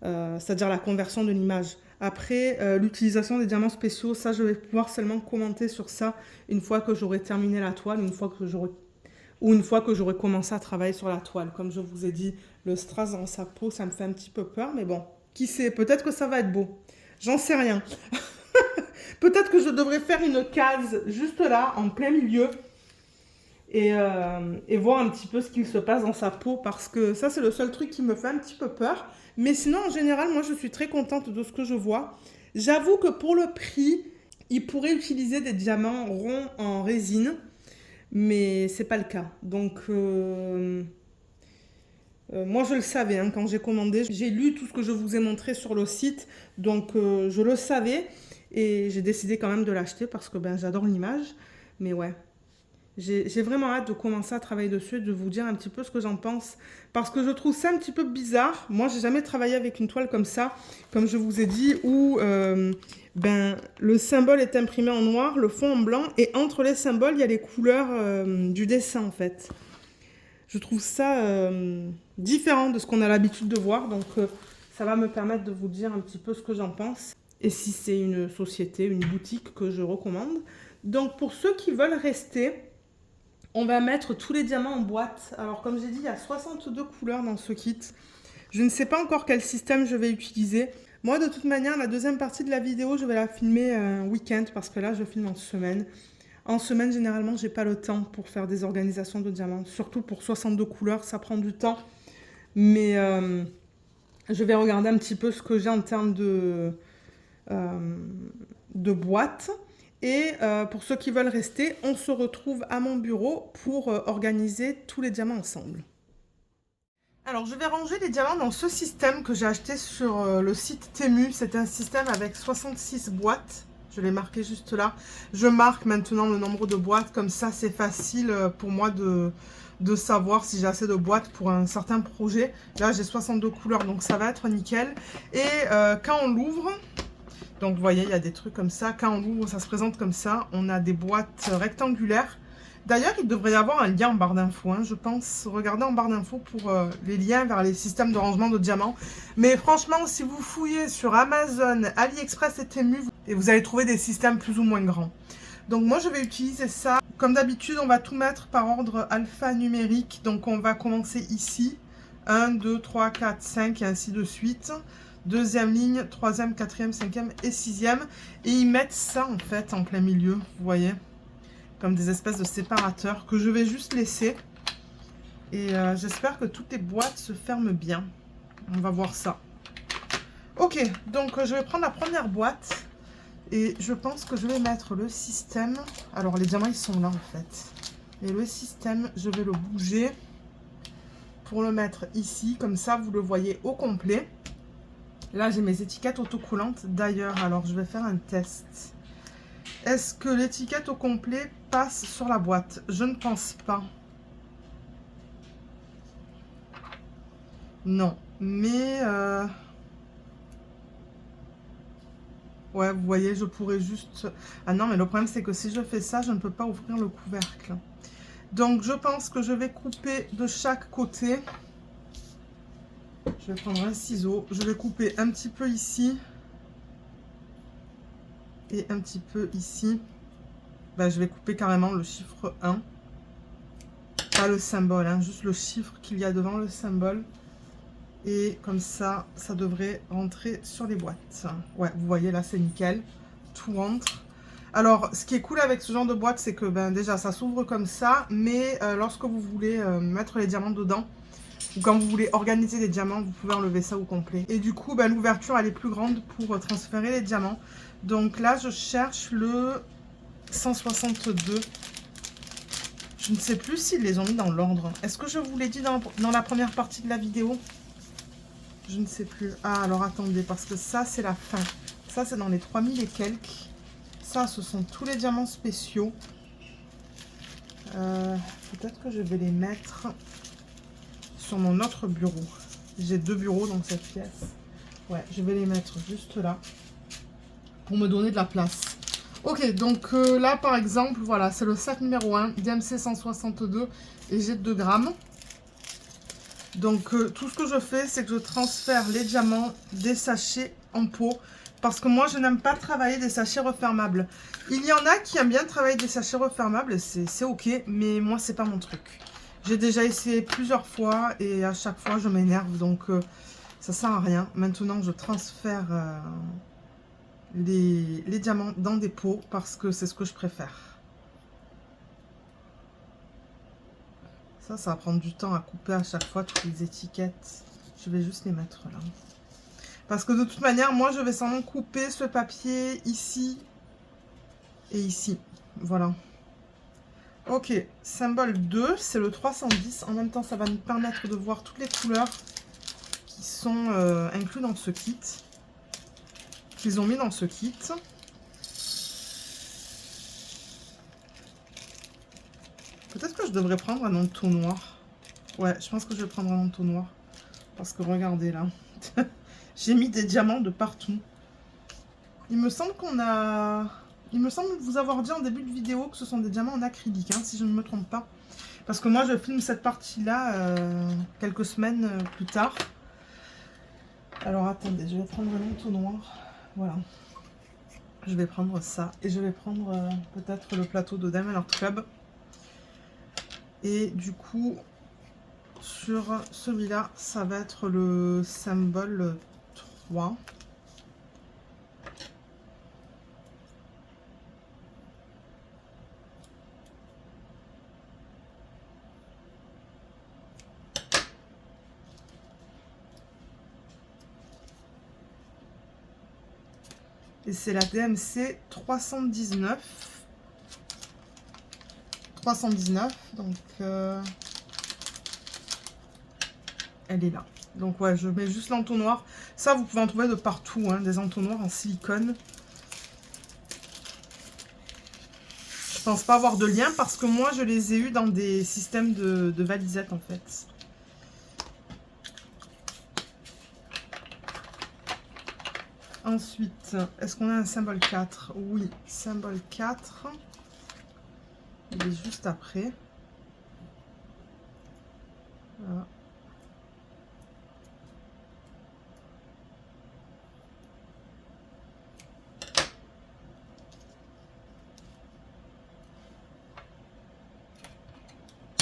C'est-à-dire la conversion de l'image. Après, l'utilisation des diamants spéciaux, ça, je vais pouvoir seulement commenter sur ça une fois que j'aurai terminé la toile, une fois que j'aurai commencé à travailler sur la toile. Comme je vous ai dit, le strass dans sa peau, ça me fait un petit peu peur, mais bon, qui sait, peut-être que ça va être beau. J'en sais rien. Peut-être que je devrais faire une case juste là, en plein milieu, et voir un petit peu ce qu'il se passe dans sa peau, parce que ça, c'est le seul truc qui me fait un petit peu peur. Mais sinon, en général, moi, je suis très contente de ce que je vois. J'avoue que pour le prix, ils pourraient utiliser des diamants ronds en résine, mais c'est pas le cas. Donc, moi, je le savais hein, quand j'ai commandé. J'ai lu tout ce que je vous ai montré sur le site, donc je le savais. Et j'ai décidé quand même de l'acheter parce que ben, j'adore l'image. Mais ouais, j'ai vraiment hâte de commencer à travailler dessus et de vous dire un petit peu ce que j'en pense. Parce que je trouve ça un petit peu bizarre. Moi, j'ai jamais travaillé avec une toile comme ça, comme je vous ai dit, où ben, le symbole est imprimé en noir, le fond en blanc. Et entre les symboles, il y a les couleurs du dessin, en fait. Je trouve ça différent de ce qu'on a l'habitude de voir. Donc, ça va me permettre de vous dire un petit peu ce que j'en pense. Et si c'est une société, une boutique que je recommande. Donc, pour ceux qui veulent rester, on va mettre tous les diamants en boîte. Alors, comme j'ai dit, il y a 62 couleurs dans ce kit. Je ne sais pas encore quel système je vais utiliser. Moi, de toute manière, la deuxième partie de la vidéo, je vais la filmer un week-end parce que là, je filme en semaine. En semaine, généralement, j'ai pas le temps pour faire des organisations de diamants. Surtout pour 62 couleurs, ça prend du temps. Mais je vais regarder un petit peu ce que j'ai en termes de boîtes. Et pour ceux qui veulent rester, on se retrouve à mon bureau pour organiser tous les diamants ensemble. Alors, je vais ranger les diamants dans ce système que j'ai acheté sur le site Temu. C'est un système avec 66 boîtes. Je l'ai marqué juste là. Je marque maintenant le nombre de boîtes. Comme ça, c'est facile pour moi de savoir si j'ai assez de boîtes pour un certain projet. Là, j'ai 62 couleurs, donc ça va être nickel. Et quand on l'ouvre... Donc, vous voyez, il y a des trucs comme ça. Quand on l'ouvre, ça se présente comme ça. On a des boîtes rectangulaires. D'ailleurs, il devrait y avoir un lien en barre d'infos, hein, je pense. Regardez en barre d'infos pour les liens vers les systèmes de rangement de diamants. Mais franchement, si vous fouillez sur Amazon, AliExpress et Temu, vous allez trouver des systèmes plus ou moins grands. Donc, moi, je vais utiliser ça. Comme d'habitude, on va tout mettre par ordre alphanumérique. Donc, on va commencer ici. 1, 2, 3, 4, 5 et ainsi de suite. Deuxième ligne, troisième, quatrième, cinquième et sixième. Et ils mettent ça en fait en plein milieu, vous voyez, comme des espèces de séparateurs que je vais juste laisser. Et j'espère que toutes les boîtes se ferment bien. On va voir ça. Ok, donc je vais prendre la première boîte. Et je pense que je vais mettre le système. Alors les diamants ils sont là en fait. Et le système, je vais le bouger pour le mettre ici. Comme ça, vous le voyez au complet. Là, j'ai mes étiquettes autocollantes. D'ailleurs, alors je vais faire un test. Est-ce que l'étiquette au complet passe sur la boîte? Je ne pense pas. Non. Mais... ouais, vous voyez, je pourrais juste... Ah non, mais le problème, c'est que si je fais ça, je ne peux pas ouvrir le couvercle. Donc, je pense que je vais couper de chaque côté... Je vais prendre un ciseau, je vais couper un petit peu ici et un petit peu ici. Ben, je vais couper carrément le chiffre 1. Pas le symbole, hein, juste le chiffre qu'il y a devant le symbole. Et comme ça, ça devrait rentrer sur les boîtes. Ouais, vous voyez là, c'est nickel. Tout rentre. Alors, ce qui est cool avec ce genre de boîte, c'est que ben, déjà, ça s'ouvre comme ça. Mais lorsque vous voulez mettre les diamants dedans, ou quand vous voulez organiser des diamants, vous pouvez enlever ça au complet. Et du coup, ben, l'ouverture, elle est plus grande pour transférer les diamants. Donc là, je cherche le 162. Je ne sais plus s'ils les ont mis dans l'ordre. Est-ce que je vous l'ai dit dans la première partie de la vidéo? Je ne sais plus. Ah, alors attendez, parce que ça, c'est la fin. Ça, c'est dans les 3000 et quelques. Ça, ce sont tous les diamants spéciaux. Peut-être que je vais les mettre... sur mon autre bureau. J'ai 2 bureaux dans cette pièce. Ouais, je vais les mettre juste là pour me donner de la place. Ok, donc là par exemple, voilà, c'est le sac numéro 1, DMC 162 et j'ai 2 grammes. Donc tout ce que je fais, c'est que je transfère les diamants des sachets en pot parce que moi, je n'aime pas travailler des sachets refermables. Il y en a qui aiment bien travailler des sachets refermables, c'est ok, mais moi, c'est pas mon truc. J'ai déjà essayé plusieurs fois et à chaque fois, je m'énerve, donc ça sert à rien. Maintenant, je transfère les diamants dans des pots parce que c'est ce que je préfère. Ça va prendre du temps à couper à chaque fois toutes les étiquettes. Je vais juste les mettre là. Parce que de toute manière, moi, je vais seulement couper ce papier ici et ici. Voilà. Ok, symbole 2, c'est le 310. En même temps, ça va nous permettre de voir toutes les couleurs qui sont incluses dans ce kit. Qu'ils ont mis dans ce kit. Peut-être que je devrais prendre un entonnoir. Ouais, je pense que je vais prendre un entonnoir. Parce que regardez là. J'ai mis des diamants de partout. Il me semble qu'on a... Il me semble vous avoir dit en début de vidéo que ce sont des diamants en acrylique, hein, si je ne me trompe pas. Parce que moi, je filme cette partie-là quelques semaines plus tard. Alors, attendez, je vais prendre un entonnoir. Voilà. Je vais prendre ça. Et je vais prendre peut-être le plateau de Diamond Art Club. Et du coup, sur celui-là, ça va être le symbole 3. Et c'est la DMC 319. 319, donc elle est là. Donc ouais, je mets juste l'entonnoir. Ça, vous pouvez en trouver de partout, hein, des entonnoirs en silicone. Je pense pas avoir de lien parce que moi, je les ai eus dans des systèmes de valisettes en fait. Ensuite, est-ce qu'on a un symbole 4? Oui, symbole 4. Il est juste après. Voilà.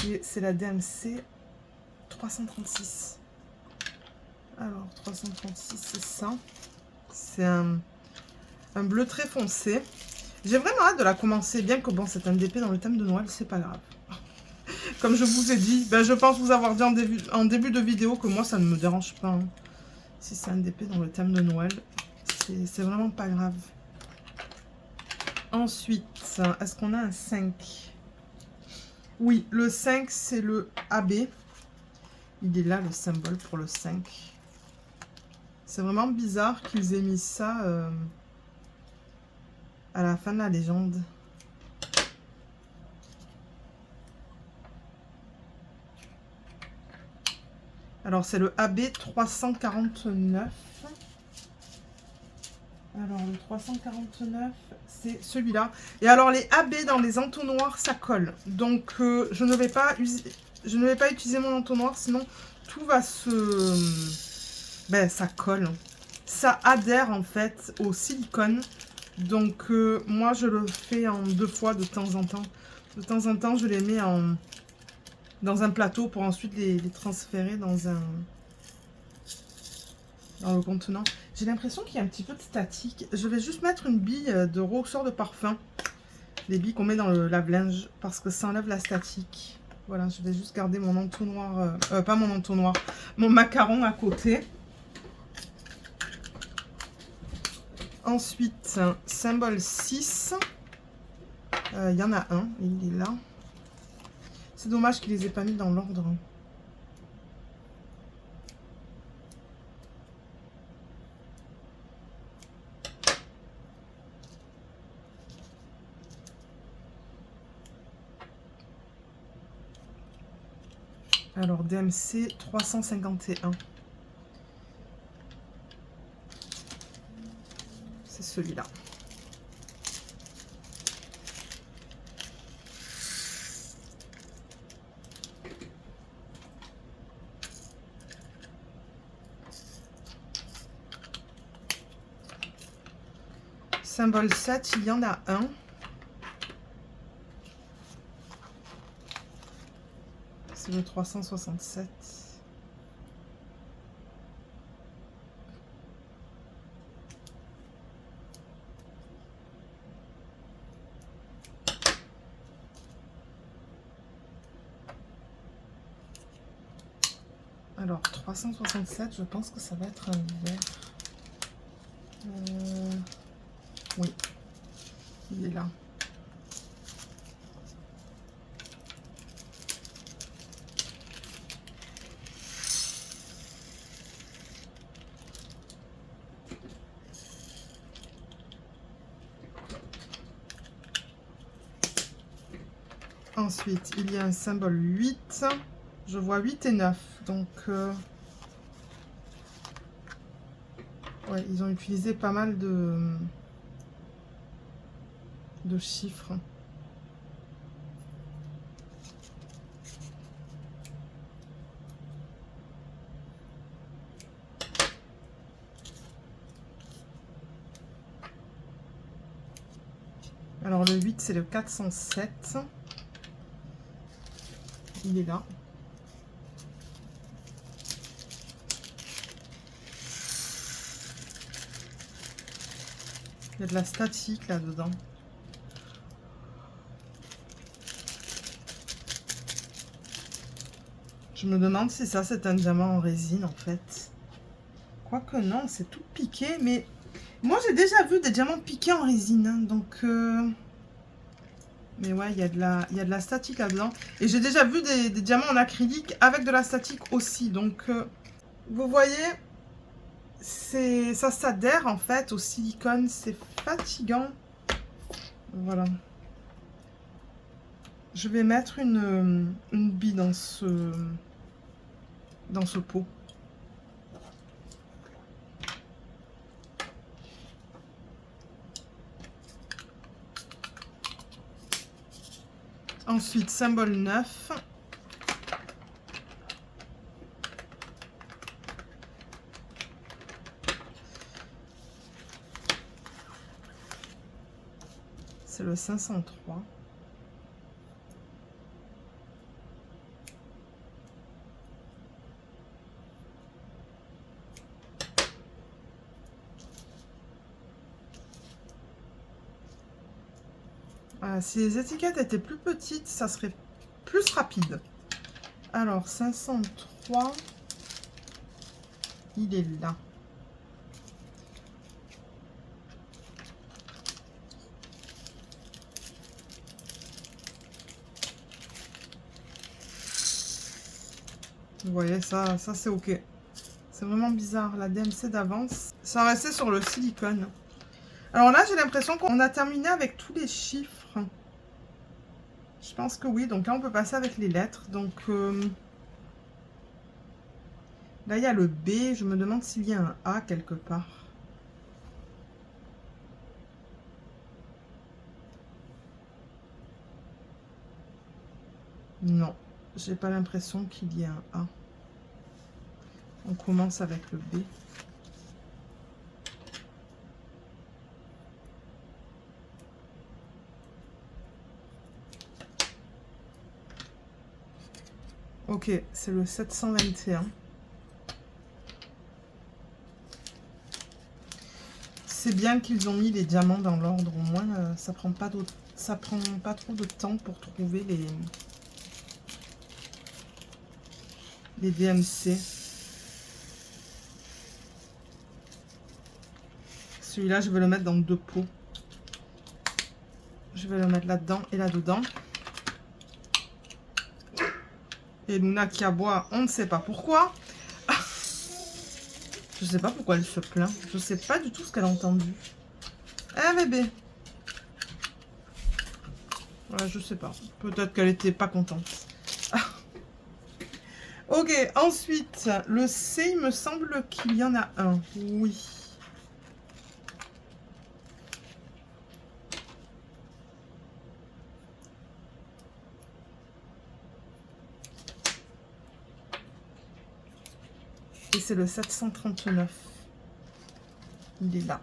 Et c'est la DMC 336. Alors, 336, c'est ça. C'est un bleu très foncé. J'ai vraiment hâte de la commencer, bien que bon, c'est un DP dans le thème de Noël, c'est pas grave. Comme je vous ai dit, ben, je pense vous avoir dit en début de vidéo que moi, ça ne me dérange pas. Hein. Si c'est un DP dans le thème de Noël, c'est vraiment pas grave. Ensuite, est-ce qu'on a un 5? Oui, le 5, c'est le AB. Il est là, le symbole pour le 5. C'est vraiment bizarre qu'ils aient mis ça à la fin de la légende. Alors, c'est le AB 349. Alors, le 349, c'est celui-là. Et alors, les AB dans les entonnoirs, ça colle. Donc, je ne vais pas utiliser mon entonnoir, sinon tout va se... Ben, ça colle. Ça adhère, en fait, au silicone. Donc, moi, je le fais en 2 fois de temps en temps. De temps en temps, je les mets dans un plateau pour ensuite les transférer dans le contenant. J'ai l'impression qu'il y a un petit peu de statique. Je vais juste mettre une bille de rehausseur de parfum. Les billes qu'on met dans le lave-linge parce que ça enlève la statique. Voilà, je vais juste garder mon entonnoir, pas mon entonnoir, mon macaron à côté. Ensuite, symbole 6. Il y en a un, il est là. C'est dommage qu'ils les aient pas mis dans l'ordre. Alors, DMC 351. C'est celui-là. Symbole 7, il y en a un. C'est le 367. Alors, 367, je pense que ça va être un vert. Oui, il est là. Ensuite, il y a un symbole 8. Je vois 8 et 9. Donc, ouais, ils ont utilisé pas mal de chiffres. Alors, le 8, c'est le 407. Il est là. Il y a de la statique là-dedans. Je me demande si ça, c'est un diamant en résine, en fait. Quoique non, c'est tout piqué, mais... Moi, j'ai déjà vu des diamants piqués en résine, hein, donc... Mais ouais, il y a de la statique là-dedans. Et j'ai déjà vu des diamants en acrylique avec de la statique aussi. Donc, vous voyez, ça s'adhère en fait au silicone. C'est fatigant. Voilà. Je vais mettre une bille dans ce pot. Ensuite, symbole 9. C'est le 503. Si les étiquettes étaient plus petites, ça serait plus rapide. Alors, 503, il est là. Vous voyez, ça c'est ok. C'est vraiment bizarre, la DMC d'avance. Ça restait sur le silicone. Alors là, j'ai l'impression qu'on a terminé avec tous les chiffres. Je pense que oui, donc là, on peut passer avec les lettres. Donc là, il y a le B. Je me demande s'il y a un A quelque part. Non, j'ai pas l'impression qu'il y ait un A. On commence avec le B. Ok, c'est le 721. C'est bien qu'ils ont mis les diamants dans l'ordre. Au moins, ça prend pas trop de temps pour trouver les DMC. Celui-là, je vais le mettre dans 2 pots. Je vais le mettre là-dedans et là-dedans. Et Luna qui aboie, on ne sait pas pourquoi. Je sais pas pourquoi elle se plaint. Je sais pas du tout ce qu'elle a entendu. Eh bébé. Ouais, je sais pas. Peut-être qu'elle était pas contente. Ok, ensuite, le C, il me semble qu'il y en a un. Oui. Et c'est le 739. Il est là.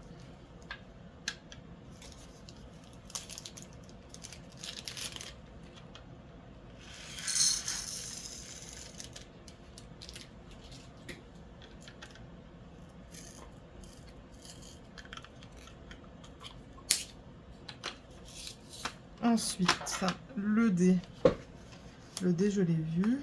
Ensuite, le dé. Le dé, je l'ai vu.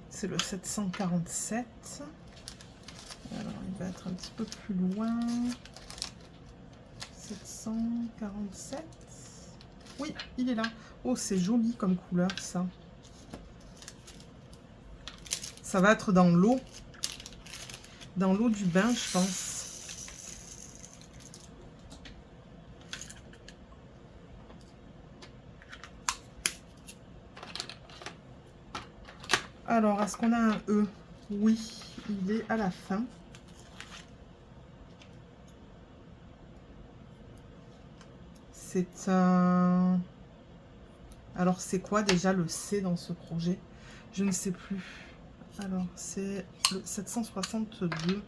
C'est le 747. Alors, il va être un petit peu plus loin. 747. Oui, il est là. Oh, c'est joli comme couleur, ça. Ça va être dans l'eau. Dans l'eau du bain, je pense. Alors, est-ce qu'on a un E? Oui, il est à la fin. C'est un... Alors, c'est quoi déjà le C dans ce projet? Je ne sais plus. Alors, c'est le 762.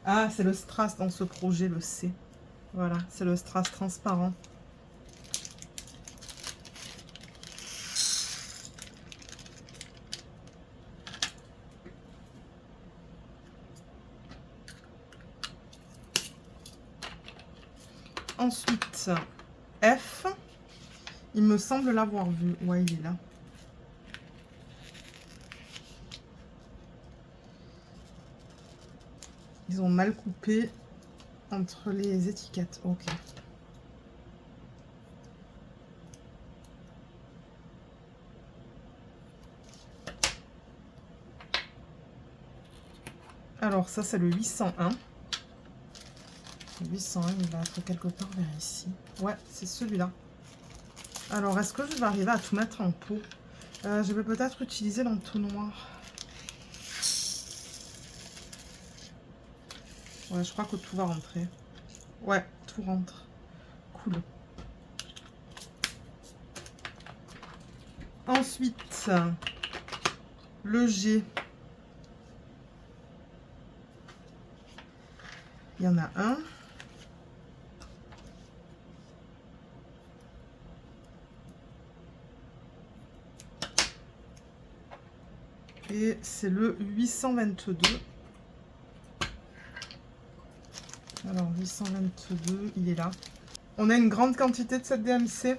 Ah, c'est le strass dans ce projet, le C. Voilà, c'est le strass transparent. Ensuite, F. Il me semble l'avoir vu. Ouais, il est là. Ils ont mal coupé entre les étiquettes. Ok. Alors, ça, c'est le 801. Le 801, il va être quelque part vers ici. Ouais, c'est celui-là. Alors, est-ce que je vais arriver à tout mettre en pot? Je vais peut-être utiliser l'entonnoir. Ouais, je crois que tout va rentrer. Ouais, tout rentre. Cool. Ensuite, le G. Il y en a un. Et c'est le 822. Alors, 822, il est là. On a une grande quantité de cette DMC.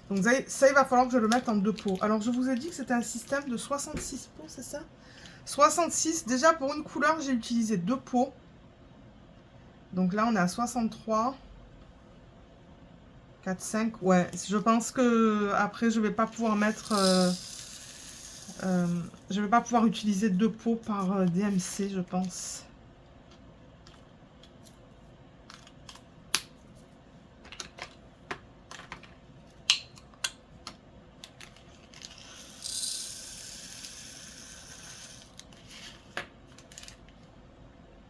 Donc ça, il va falloir que je le mette en 2 pots. Alors, je vous ai dit que c'était un système de 66 pots, c'est ça? 66. Déjà, pour une couleur, j'ai utilisé 2 pots. Donc là, on est à 63. 4, 5. Ouais, je pense que après, je vais pas pouvoir mettre... je vais pas pouvoir utiliser 2 pots par DMC, je pense.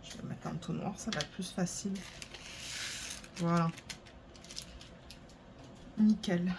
Je vais mettre un ton noir, ça va être plus facile. Voilà. Nickel.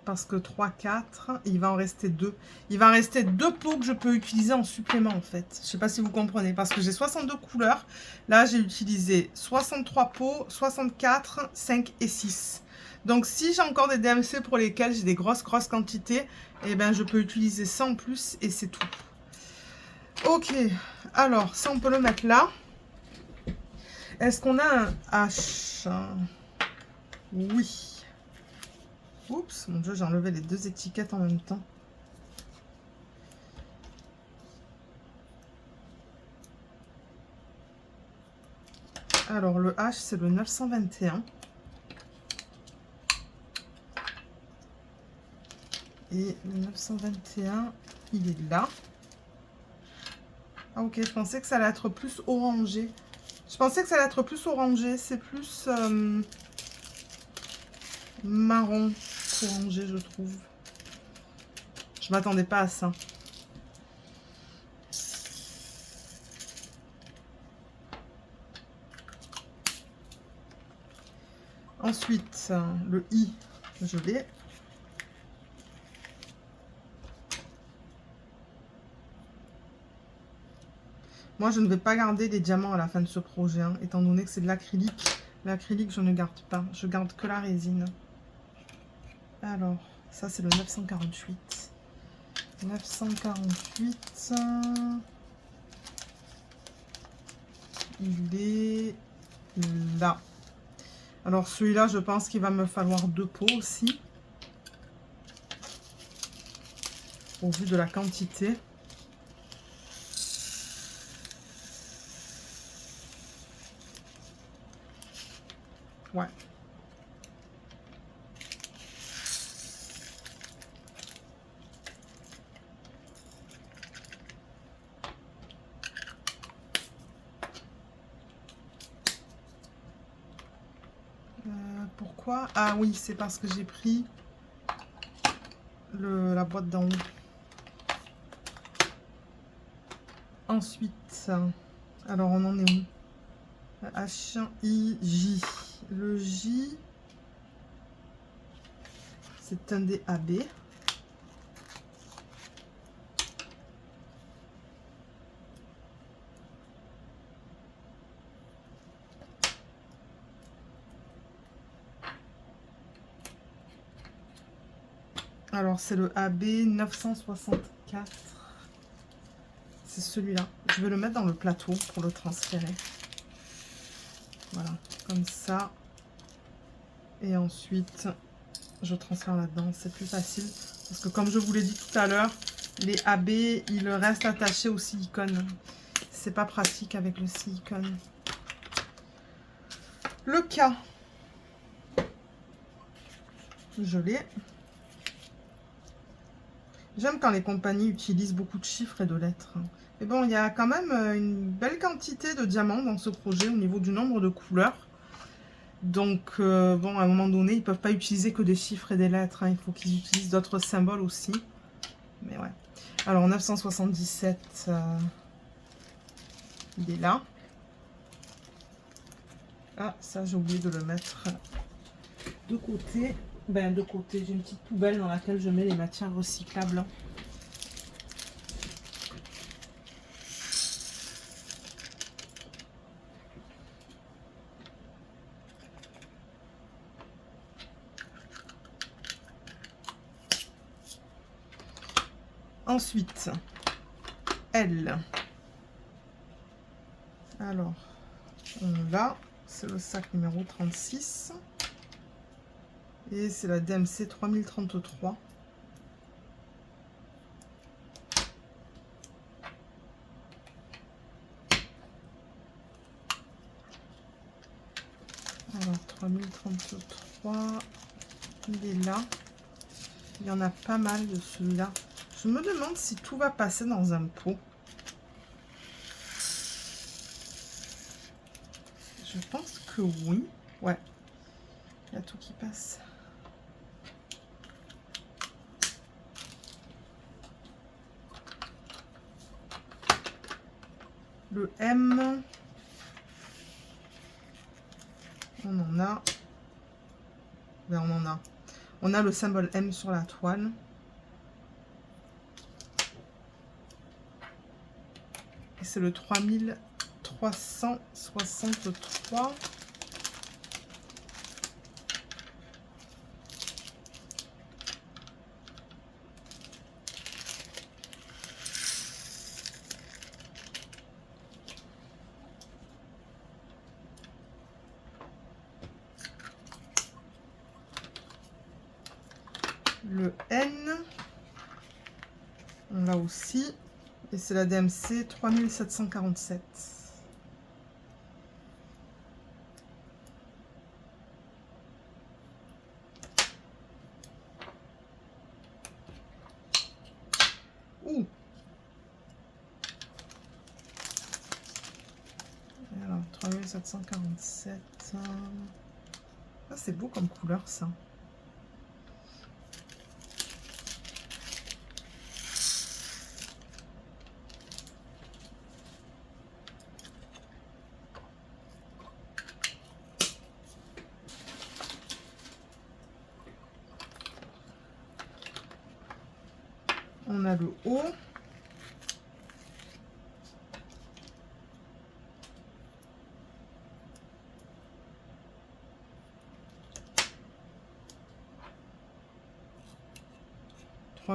Parce que 3, 4, il va en rester 2. Il va en rester 2 pots que je peux utiliser en supplément, en fait. Je ne sais pas si vous comprenez. Parce que j'ai 62 couleurs. Là, j'ai utilisé 63 pots, 64, 5 et 6. Donc, si j'ai encore des DMC pour lesquels j'ai des grosses quantités, eh ben, je peux utiliser ça en plus et c'est tout. Ok. Alors, ça, on peut le mettre là. Est-ce qu'on a un H? Oui. Oups, mon Dieu, j'ai enlevé les 2 étiquettes en même temps. Alors, le H, c'est le 921. Et le 921, il est là. Ah, ok, je pensais que ça allait être plus orangé. C'est plus marron orangé, je trouve. Je m'attendais pas à ça. Ensuite, le I, je l'ai. Moi, je ne vais pas garder les diamants à la fin de ce projet, hein, étant donné que c'est de l'acrylique. L'acrylique, je ne garde pas. Je garde que la résine. Alors, ça, c'est le 948. 948. Il est là. Alors, celui-là, je pense qu'il va me falloir 2 pots aussi. Au vu de la quantité. Ouais. Pourquoi? Ah oui, c'est parce que j'ai pris la boîte d'en haut. Ensuite, alors on en est où? H, I, J. Le J, c'est un des AB. Alors, c'est le AB 964. C'est celui-là. Je vais le mettre dans le plateau pour le transférer. Voilà, comme ça. Et ensuite, je transfère là-dedans. C'est plus facile. Parce que comme je vous l'ai dit tout à l'heure, les AB, ils restent attachés au silicone. C'est pas pratique avec le silicone. Le K. Je l'ai. J'aime quand les compagnies utilisent beaucoup de chiffres et de lettres. Mais bon, il y a quand même une belle quantité de diamants dans ce projet au niveau du nombre de couleurs. Donc, bon, à un moment donné, ils ne peuvent pas utiliser que des chiffres et des lettres. Hein. Il faut qu'ils utilisent d'autres symboles aussi. Mais ouais. Alors, 977, il est là. Ah, ça, j'ai oublié de le mettre de côté. Ben, de côté, j'ai une petite poubelle dans laquelle je mets les matières recyclables. Ensuite, L. Alors, là, c'est le sac numéro 36. Et c'est la DMC 3033. Alors, 3033, il est là. Il y en a pas mal de celui-là. Je me demande si tout va passer dans un pot. Je pense que oui. Ouais, il y a tout qui passe. Le M, on en a. Ben, on en a. On a le symbole M sur la toile. Et c'est le 3363. Le N, on l'a aussi, et c'est la DMC 3747. Ouh. Alors, 3747. Ah, c'est beau comme couleur, ça. On a le O.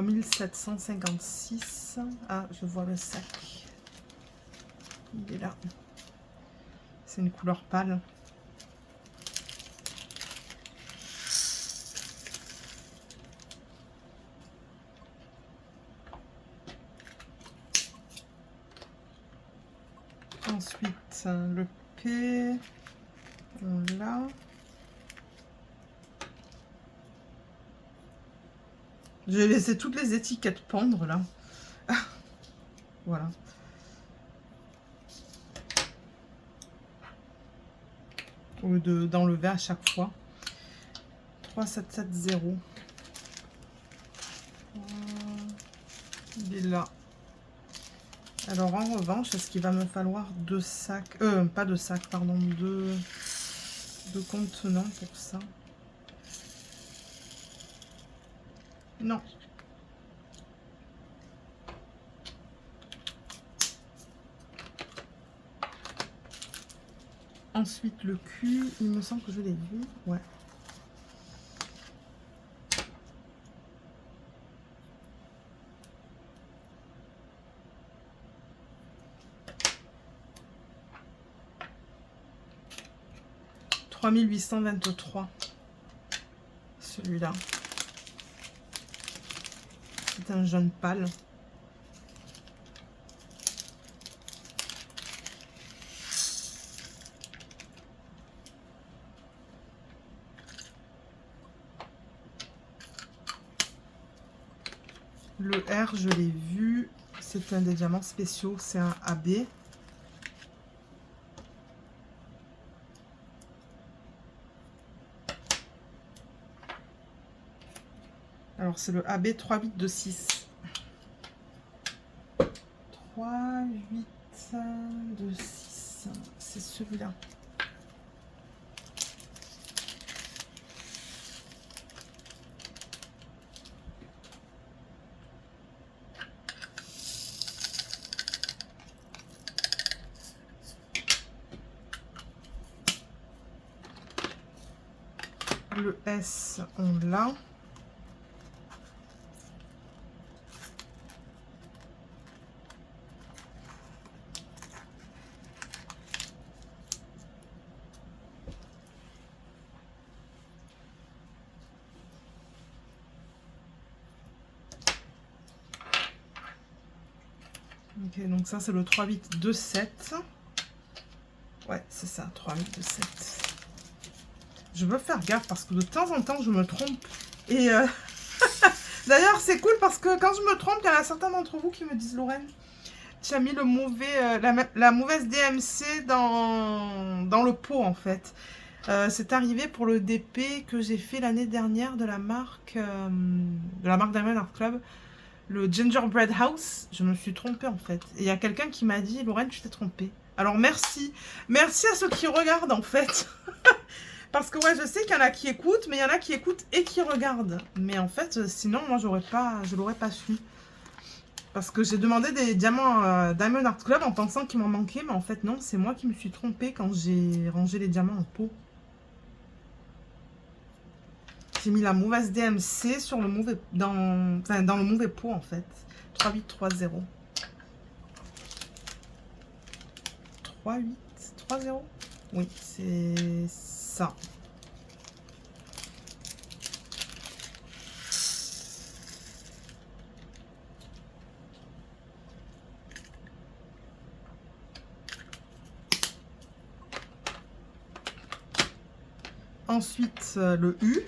3756. Ah, je vois le sac. Il est là. C'est une couleur pâle. Ensuite, le P. On l'a. J'ai laissé toutes les étiquettes pendre là. Voilà. Au lieu d'enlever à chaque fois. 3770. Il est là. Alors en revanche, est-ce qu'il va me falloir deux sacs, pas deux sacs, pardon, deux contenants pour ça? Non. Ensuite le cul, il me semble que je l'ai vu, ouais. « 3823 » celui-là. C'est un jaune pâle. Le R, je l'ai vu. C'est un des diamants spéciaux. C'est un AB. Alors, c'est le AB 3826. 3826. C'est celui-là. Le S, on l'a. Ok, donc ça c'est le 3827. Ouais, c'est ça, 3827. Je veux faire gaffe parce que de temps en temps je me trompe. Et d'ailleurs c'est cool parce que quand je me trompe, il y en a certains d'entre vous qui me disent: Lorraine, tu as mis le mauvais, la mauvaise DMC dans le pot en fait. C'est arrivé pour le DP que j'ai fait l'année dernière de la marque Diamond Art Club, le Gingerbread House. Je me suis trompée en fait. Et il y a quelqu'un qui m'a dit: Lorraine, tu t'es trompée. Alors merci. Merci à ceux qui regardent en fait. Parce que ouais, je sais qu'il y en a qui écoutent, mais il y en a qui écoutent et qui regardent. Mais en fait, sinon, moi, je l'aurais pas su. Parce que j'ai demandé des diamants Diamond Art Club en pensant qu'il m'en manquait, mais en fait, non, c'est moi qui me suis trompée quand j'ai rangé les diamants en pot. J'ai mis la mauvaise DMC sur le mauvais, dans le mauvais pot, en fait. 3830. 3830? Oui, c'est ça. Ensuite, le U.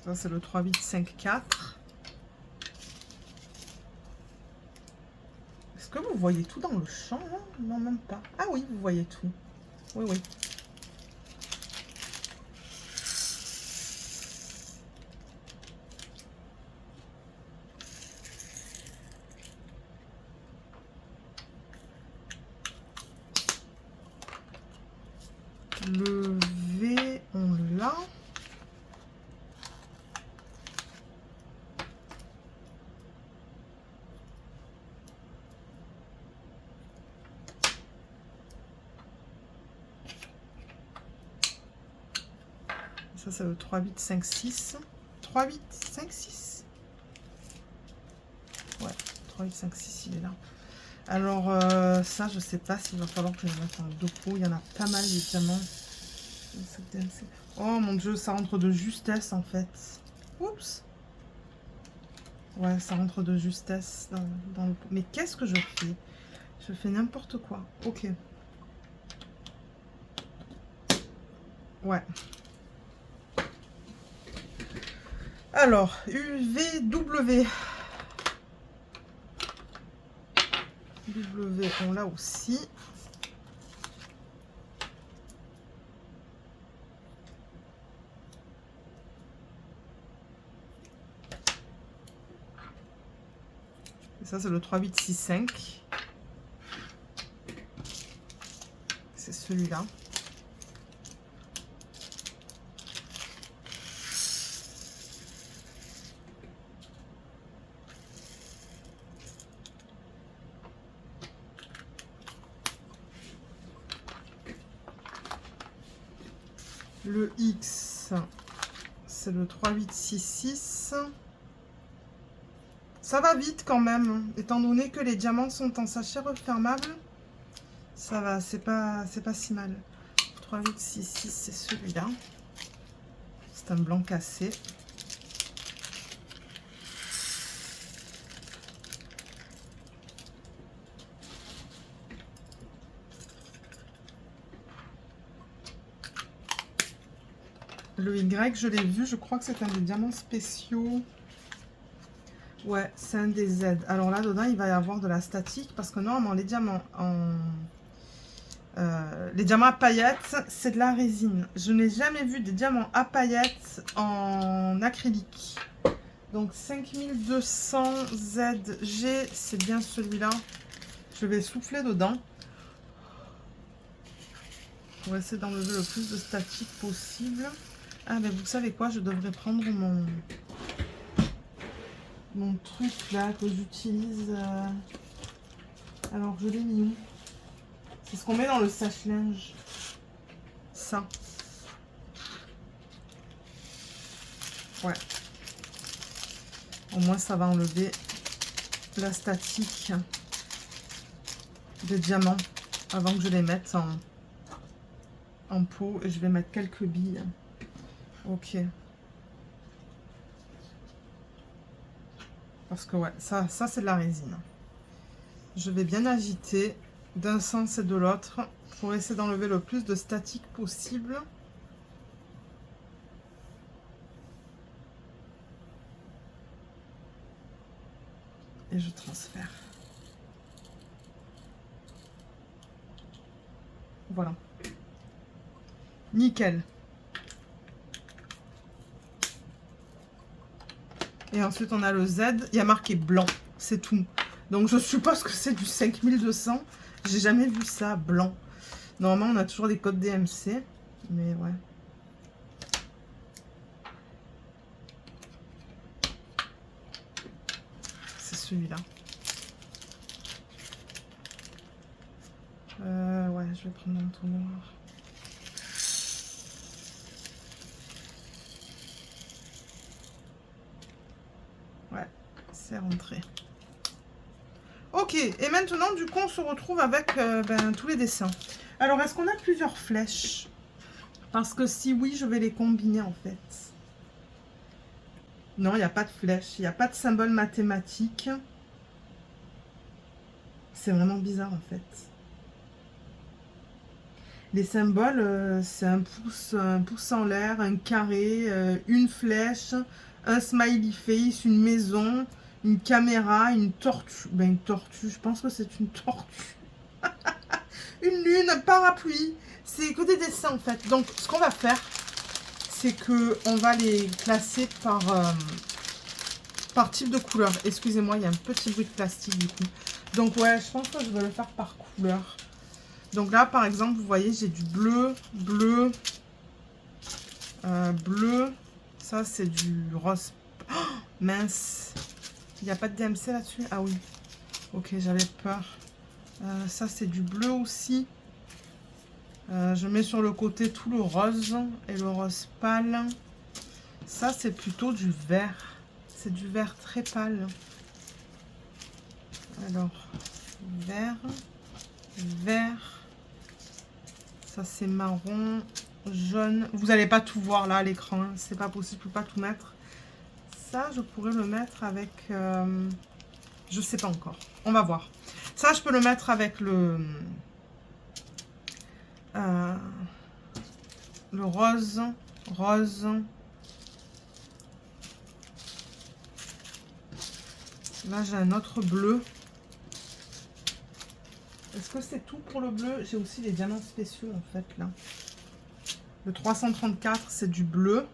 Ça, c'est le 3854. Est-ce que vous voyez tout dans le champ, là? Non, même pas. Ah oui, vous voyez tout. Oui, oui. Le V, on l'a. Ça, c'est le 3, 8, 5, 6. 3, 8, 5, 6. Ouais, 3, 8, 5, 6, il est là. Alors, ça, je sais pas s'il va falloir que je mette en dépôt. Il y en a pas mal, les diamants. Oh mon dieu, ça rentre de justesse, en fait. Oups. Ouais, ça rentre de justesse dans le pot. Mais qu'est-ce que je fais? Je fais n'importe quoi. Ok. Ouais. Alors, UVW. W, on l'a aussi. Et ça, c'est le 3, 8, 6, 5. C'est celui-là. Le X, c'est le 3, 8, 6, 6. Ça va vite quand même, étant donné que les diamants sont en sachet refermable. Ça va, c'est pas si mal. 3, 8, 6, 6, c'est celui-là. C'est un blanc cassé. Le Y, je l'ai vu, je crois que c'est un des diamants spéciaux. Ouais, c'est un des Z. Alors là, dedans, il va y avoir de la statique parce que normalement, les diamants à paillettes, c'est de la résine. Je n'ai jamais vu des diamants à paillettes en acrylique. Donc 5200 ZG, c'est bien celui-là. Je vais souffler dedans pour essayer d'enlever le plus de statique possible. Ah, mais vous savez quoi, je devrais prendre mon truc là que j'utilise. Alors, je l'ai mis où? C'est ce qu'on met dans le sèche-linge. Ça. Ouais. Au moins, ça va enlever la statique des diamants avant que je les mette en pot. Et je vais mettre quelques billes. Ok. Parce que ouais, ça c'est de la résine. Je vais bien agiter d'un sens et de l'autre pour essayer d'enlever le plus de statique possible. Et je transfère. Voilà. Nickel. Et ensuite, on a le Z. Il y a marqué blanc. C'est tout. Donc, je suppose que c'est du 5200. J'ai jamais vu ça, blanc. Normalement, on a toujours des codes DMC. Mais ouais. C'est celui-là. Ouais, je vais prendre un tout noir. Ouais, c'est rentré. Ok, et maintenant, du coup, on se retrouve avec tous les dessins. Alors, est-ce qu'on a plusieurs flèches? Parce que si oui, je vais les combiner, en fait. Non, il n'y a pas de flèche. Il n'y a pas de symbole mathématique. C'est vraiment bizarre, en fait. Les symboles, c'est un pouce en l'air, un carré, une flèche, un smiley face, une maison, une caméra, une tortue. Ben, une tortue, je pense que c'est une tortue. Une lune, un parapluie. C'est que des dessins, en fait. Donc, ce qu'on va faire, c'est que on va les classer par type de couleur. Excusez-moi, il y a un petit bruit de plastique, du coup. Donc, ouais, je pense que je vais le faire par couleur. Donc là, par exemple, vous voyez, j'ai du bleu, bleu, bleu. Ça, c'est du rose. Oh, mince. Il n'y a pas de DMC là-dessus? Ah oui. Ok, j'avais peur. Ça, c'est du bleu aussi. Je mets sur le côté tout le rose et le rose pâle. Ça, c'est plutôt du vert. C'est du vert très pâle. Alors, vert, vert. Ça, c'est marron, jaune. Vous n'allez pas tout voir là à l'écran. Hein. C'est pas possible, je peux pas tout mettre. Ça, je pourrais le mettre avec... je sais pas encore. On va voir. Ça, je peux le mettre avec le rose. Rose. Là, j'ai un autre bleu. Est-ce que c'est tout pour le bleu? J'ai aussi les diamants spéciaux, en fait, là. Le 334, c'est du bleu.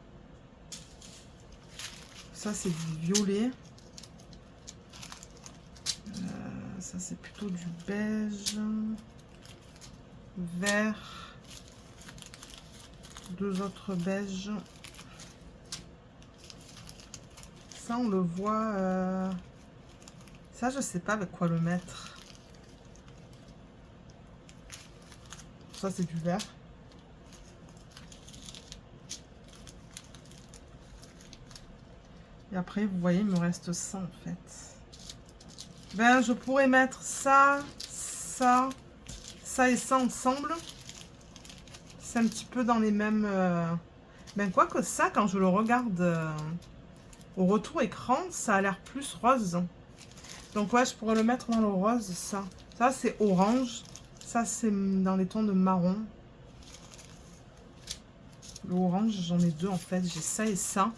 Ça, c'est du violet. Ça, c'est plutôt du beige. Vert. Deux autres beiges. Ça, on le voit... Ça, je sais pas avec quoi le mettre. Ça, c'est du vert. Et après, vous voyez, il me reste ça, en fait. Ben, je pourrais mettre ça, ça, ça et ça ensemble. C'est un petit peu dans les mêmes... Ben, quoi que ça, quand je le regarde au retour écran, ça a l'air plus rose. Donc, ouais, je pourrais le mettre dans le rose, ça. Ça, c'est orange. Ça, c'est dans les tons de marron. Le orange, j'en ai deux, en fait. J'ai ça et ça.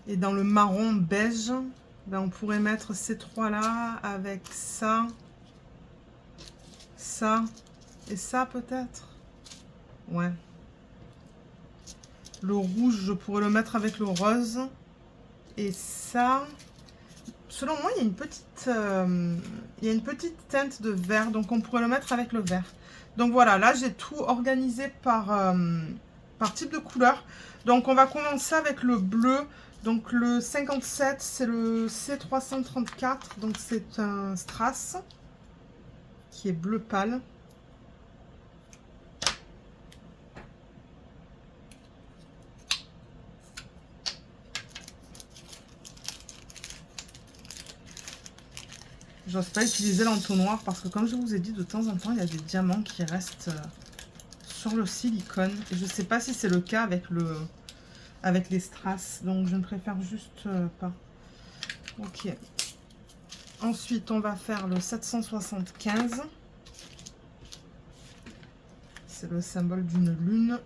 Et dans le marron beige, ben, on pourrait mettre ces trois-là avec ça, ça et ça, peut-être. Ouais. Le rouge, je pourrais le mettre avec le rose. Et ça... Selon moi, il y a une petite teinte de vert, donc on pourrait le mettre avec le vert. Donc voilà, là j'ai tout organisé par type de couleur. Donc on va commencer avec le bleu. Donc le 57, c'est le C334, donc c'est un strass qui est bleu pâle. J'ose pas utiliser l'entonnoir parce que comme je vous ai dit, de temps en temps, il y a des diamants qui restent sur le silicone. Et je sais pas si c'est le cas avec les strass. Donc je ne préfère juste pas. Ok. Ensuite, on va faire le 775. C'est le symbole d'une lune.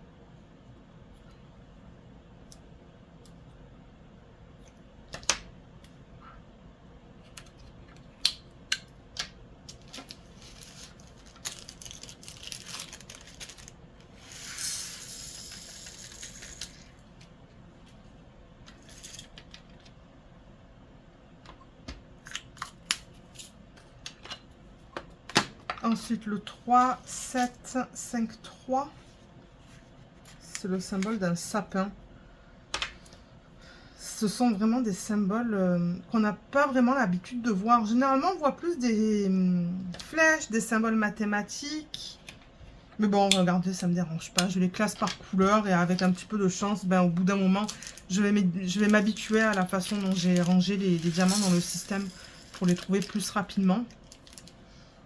Ensuite, le 3, 7, 5, 3. C'est le symbole d'un sapin. Ce sont vraiment des symboles qu'on n'a pas vraiment l'habitude de voir. Généralement, on voit plus des flèches, des symboles mathématiques. Mais bon, regardez, ça ne me dérange pas. Je les classe par couleur et avec un petit peu de chance, ben, au bout d'un moment, je vais m'habituer à la façon dont j'ai rangé les diamants dans le système pour les trouver plus rapidement.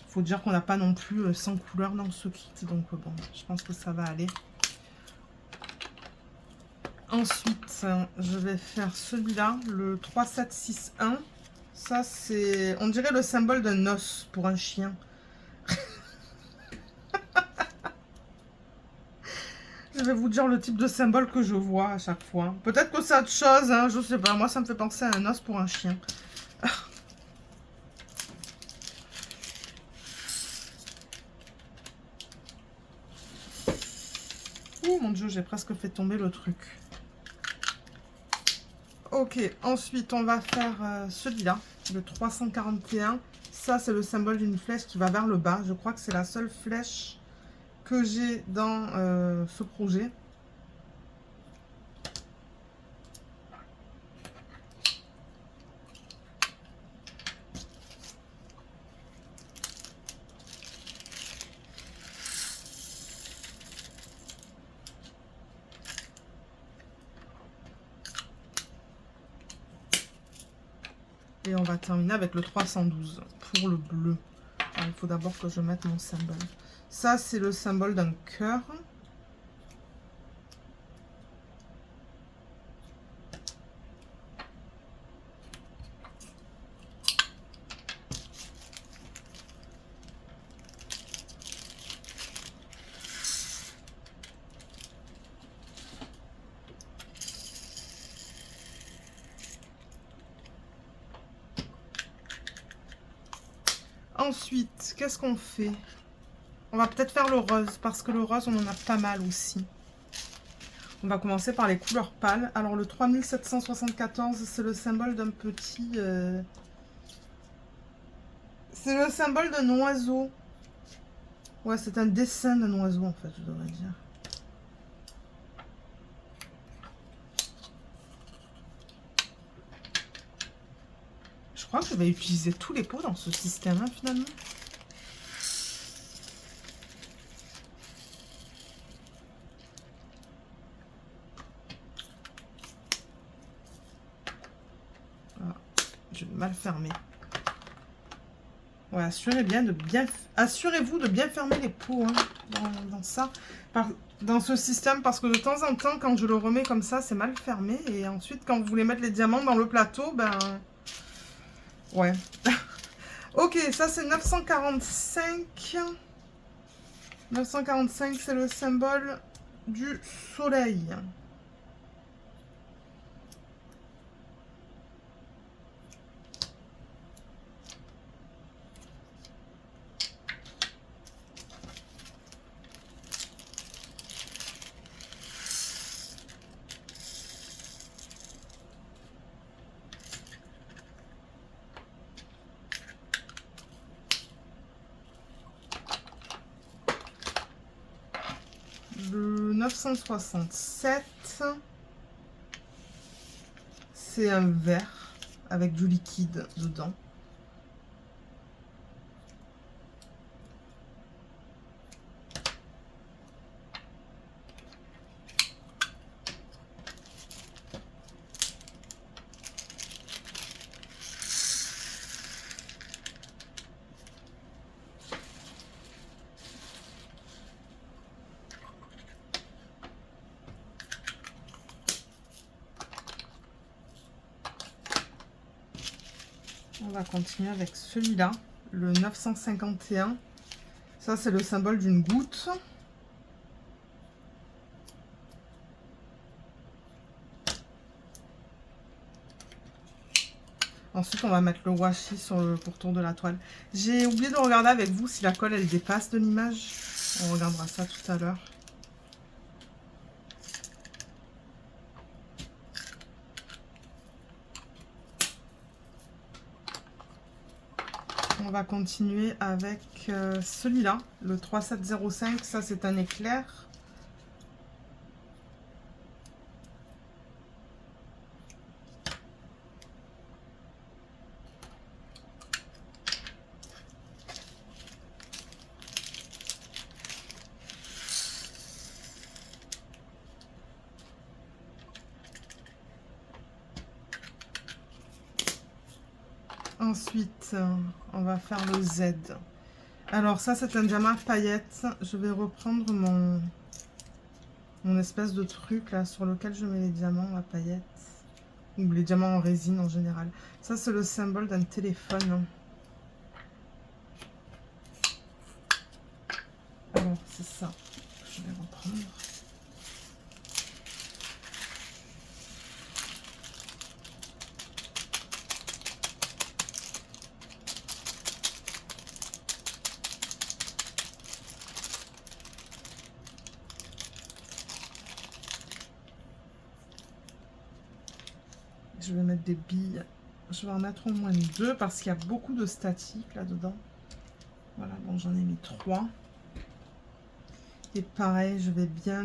Il faut dire qu'on n'a pas non plus 100 couleurs dans ce kit. Donc bon, je pense que ça va aller. Ensuite, je vais faire celui-là, le 3761. Ça, c'est... On dirait le symbole d'un os pour un chien. Je vais vous dire le type de symbole que je vois à chaque fois. Peut-être que c'est autre chose, hein, je sais pas. Moi, ça me fait penser à un os pour un chien. Oh mon Dieu, j'ai presque fait tomber le truc. Ok, ensuite on va faire celui-là, le 341. Ça, c'est le symbole d'une flèche qui va vers le bas. Je crois que c'est la seule flèche que j'ai dans ce projet. on va terminer avec le 312 pour le bleu. Alors, il faut d'abord que je mette mon symbole. Ça, c'est le symbole d'un cœur. Ensuite, qu'est-ce qu'on fait? On va peut-être faire le rose, parce que le rose, on en a pas mal aussi. On va commencer par les couleurs pâles. Alors, le 3774, c'est le symbole d'un petit... C'est le symbole d'un oiseau. Ouais, c'est un dessin d'un oiseau, en fait, je devrais dire. Je crois que je vais utiliser tous les pots dans ce système, hein, finalement. Voilà. Je vais mal fermer. Ouais, assurez-vous de bien fermer les pots, hein, dans ça. Dans ce système, parce que de temps en temps, quand je le remets comme ça, c'est mal fermé. Et ensuite, quand vous voulez mettre les diamants dans le plateau, ben... Ouais. Ok, ça c'est 945. 945, c'est le symbole du soleil. Le 967, c'est un verre avec du liquide dedans. On va continuer avec celui-là, le 951. Ça, c'est le symbole d'une goutte. Ensuite, on va mettre le washi sur le pourtour de la toile. J'ai oublié de regarder avec vous si la colle, elle dépasse de l'image. On regardera ça tout à l'heure. On va continuer avec celui-là, le 3705. Ça, c'est un éclair. Ensuite, on va faire le Z. Alors ça, c'est un diamant à paillettes. Je vais reprendre mon espèce de truc là sur lequel je mets les diamants à paillettes. Ou les diamants en résine en général. Ça, c'est le symbole d'un téléphone. Alors, c'est ça. Je vais reprendre. Je vais mettre des billes. Je vais en mettre au moins 2 parce qu'il y a beaucoup de statique là-dedans. Voilà, bon, j'en ai mis 3. Et pareil, je vais bien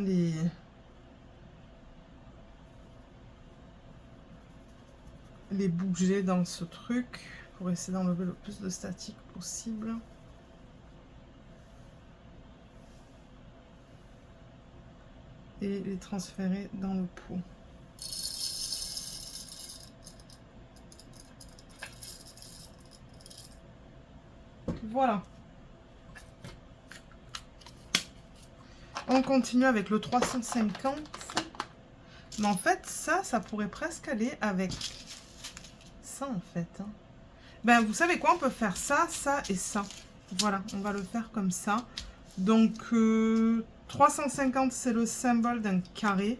les bouger dans ce truc pour essayer d'enlever le plus de statique possible. Et les transférer dans le pot. Voilà. On continue avec le 350. Mais en fait, ça pourrait presque aller avec ça, en fait. Hein. Ben, vous savez quoi? On peut faire ça, ça et ça. Voilà, on va le faire comme ça. Donc, 350, c'est le symbole d'un carré.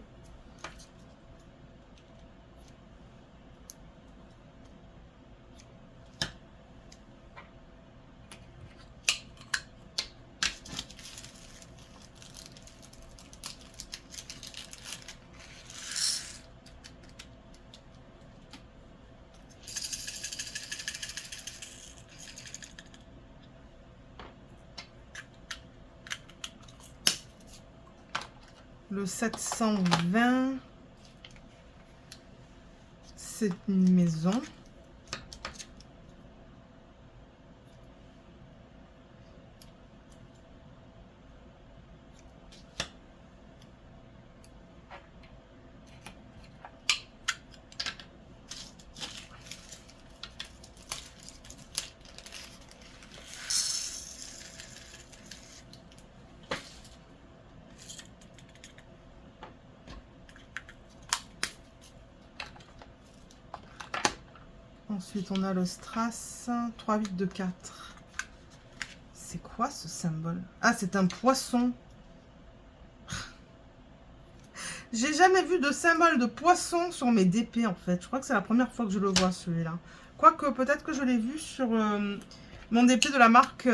Le 720, c'est une maison. Ensuite, on a le strass, 3, 8, 2, 4. C'est quoi ce symbole? Ah, c'est un poisson. J'ai jamais vu de symbole de poisson sur mes DP, en fait. Je crois que c'est la première fois que je le vois, celui-là. Quoique, peut-être que je l'ai vu sur mon DP de la marque...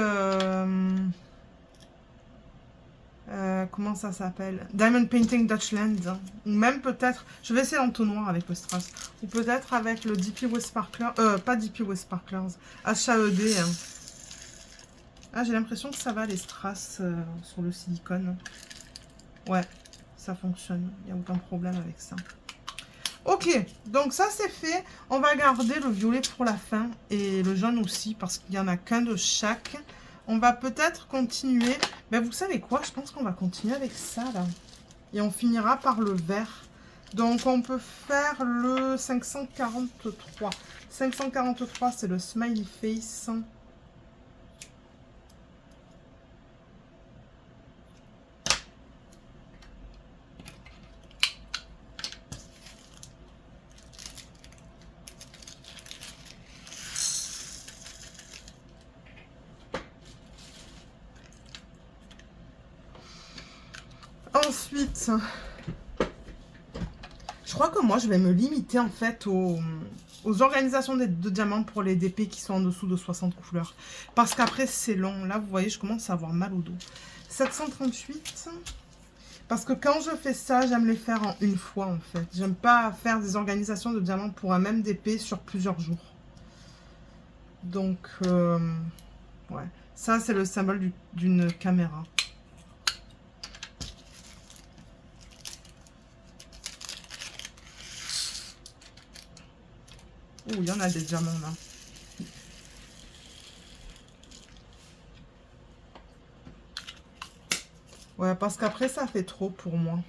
comment ça s'appelle? Diamond Painting Dutchland. Ou même peut-être... Je vais essayer l'entonnoir avec le strass. Ou peut-être avec le DP West Sparkler. Pas DP West Sparklers. HAED. Hein. Ah, j'ai l'impression que ça va, les strass sur le silicone. Ouais, ça fonctionne. Il n'y a aucun problème avec ça. Ok, donc ça c'est fait. On va garder le violet pour la fin. Et le jaune aussi, parce qu'il n'y en a qu'un de chaque. On va peut-être continuer. Mais vous savez quoi? Je pense qu'on va continuer avec ça, là. Et on finira par le vert. Donc, on peut faire le 543. 543, c'est le smiley face. Ensuite, je crois que moi, je vais me limiter en fait aux organisations de diamants pour les DP qui sont en dessous de 60 couleurs. Parce qu'après, c'est long. Là, vous voyez, je commence à avoir mal au dos. 738. Parce que quand je fais ça, j'aime les faire en une fois, en fait. J'aime pas faire des organisations de diamants pour un même DP sur plusieurs jours. Donc, ouais. Ça, c'est le symbole d'une caméra. Oh, il y en a des diamants, là. Ouais, parce qu'après, ça fait trop pour moi.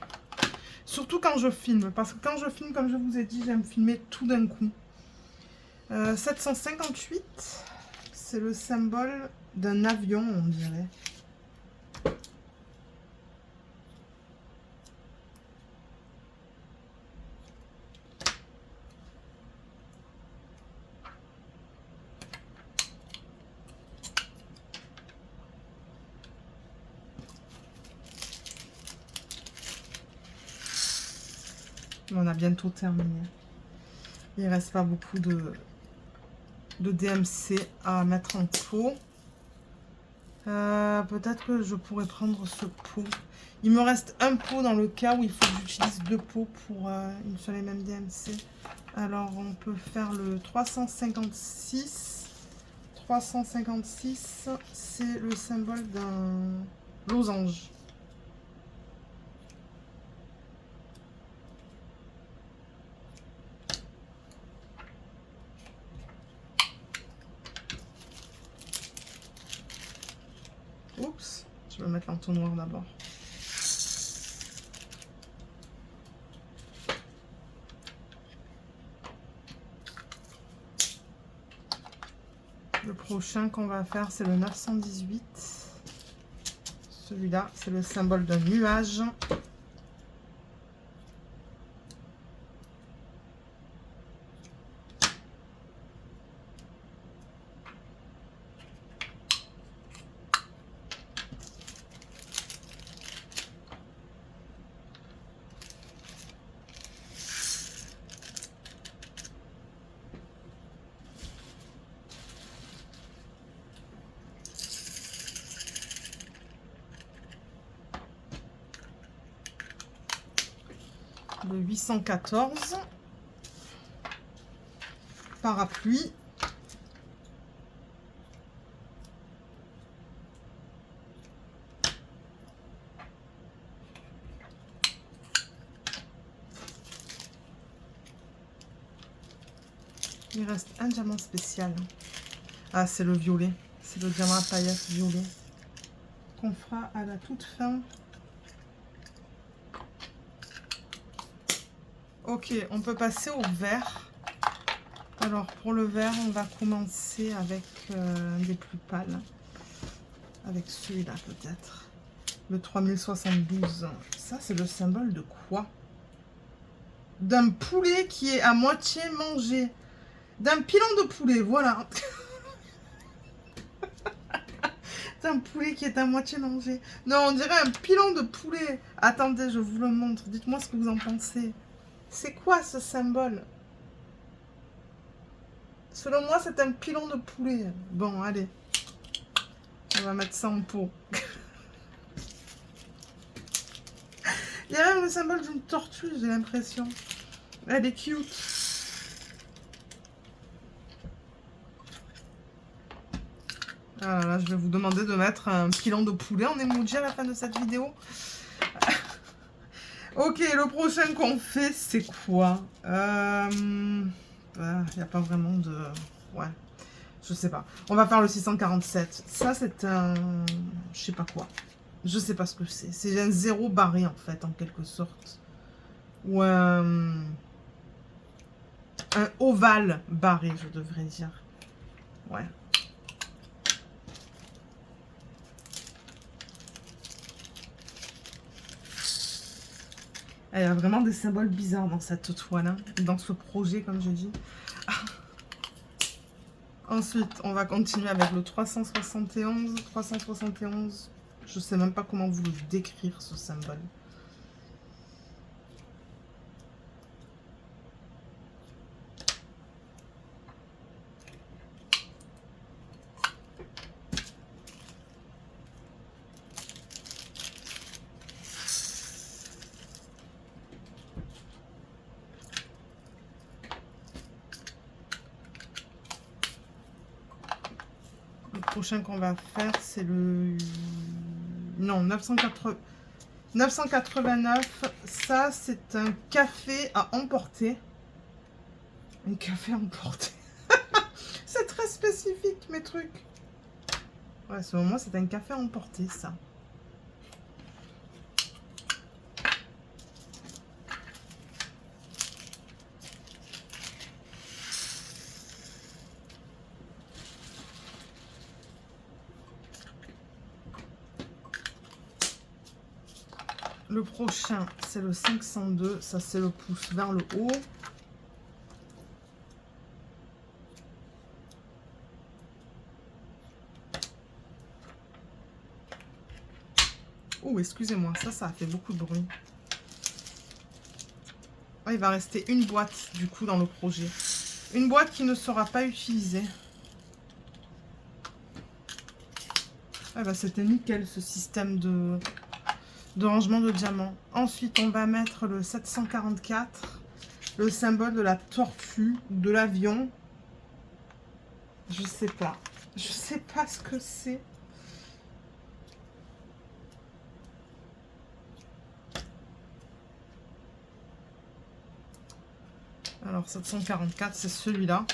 Surtout quand je filme. Parce que quand je filme, comme je vous ai dit, j'aime filmer tout d'un coup. 758, c'est le symbole d'un avion, on dirait. On a bientôt terminé. Il ne reste pas beaucoup de DMC à mettre en pot. Peut-être que je pourrais prendre ce pot. Il me reste un pot dans le cas où il faut que j'utilise deux pots pour une seule et même DMC. Alors, on peut faire le 356. 356, c'est le symbole d'un losange. Oups, je vais mettre l'entonnoir d'abord. Le prochain qu'on va faire, c'est le 918. Celui-là, c'est le symbole d'un nuage. Le 814, parapluie, il reste un diamant spécial. Ah, c'est le violet, c'est le diamant à paillettes violet qu'on fera à la toute fin. Ok, on peut passer au vert. Alors, pour le vert, on va commencer avec des plus pâles. Avec celui-là, peut-être. Le 3072. Ça, c'est le symbole de quoi? D'un poulet qui est à moitié mangé. D'un pilon de poulet, voilà. D'un poulet qui est à moitié mangé. Non, on dirait un pilon de poulet. Attendez, je vous le montre. Dites-moi ce que vous en pensez. C'est quoi ce symbole? Selon moi, c'est un pilon de poulet. Bon, allez. On va mettre ça en pot. Il y a même le symbole d'une tortue, j'ai l'impression. Elle est cute. Ah là, je vais vous demander de mettre un pilon de poulet en emoji à la fin de cette vidéo. Ok, le prochain qu'on fait, c'est quoi? Il n'y a pas vraiment de... Ouais, je sais pas. On va faire le 647. Ça, c'est un... Je sais pas quoi. Je sais pas ce que c'est. C'est un zéro barré, en fait, en quelque sorte. Ou un ovale barré, je devrais dire. Ouais. Il y a vraiment des symboles bizarres dans cette toile, hein, dans ce projet, comme je dis. Ensuite, on va continuer avec le 371. 371, je ne sais même pas comment vous le décrire, ce symbole. Le prochain qu'on va faire, c'est le... Non, 989. Ça, c'est un café à emporter. Un café à emporter. C'est très spécifique, mes trucs. Ouais, selon moi, c'est un café à emporter, ça. Le prochain, c'est le 502. Ça, c'est le pouce vers le haut. Oh, excusez-moi, ça a fait beaucoup de bruit. Oh, il va rester une boîte, du coup, dans le projet. Une boîte qui ne sera pas utilisée. Ah bah, c'était nickel, ce système de rangement de diamants. Ensuite, on va mettre le 744. Le symbole de la tortue, de l'avion. Je sais pas. Je sais pas ce que c'est. Alors, 744, c'est celui-là.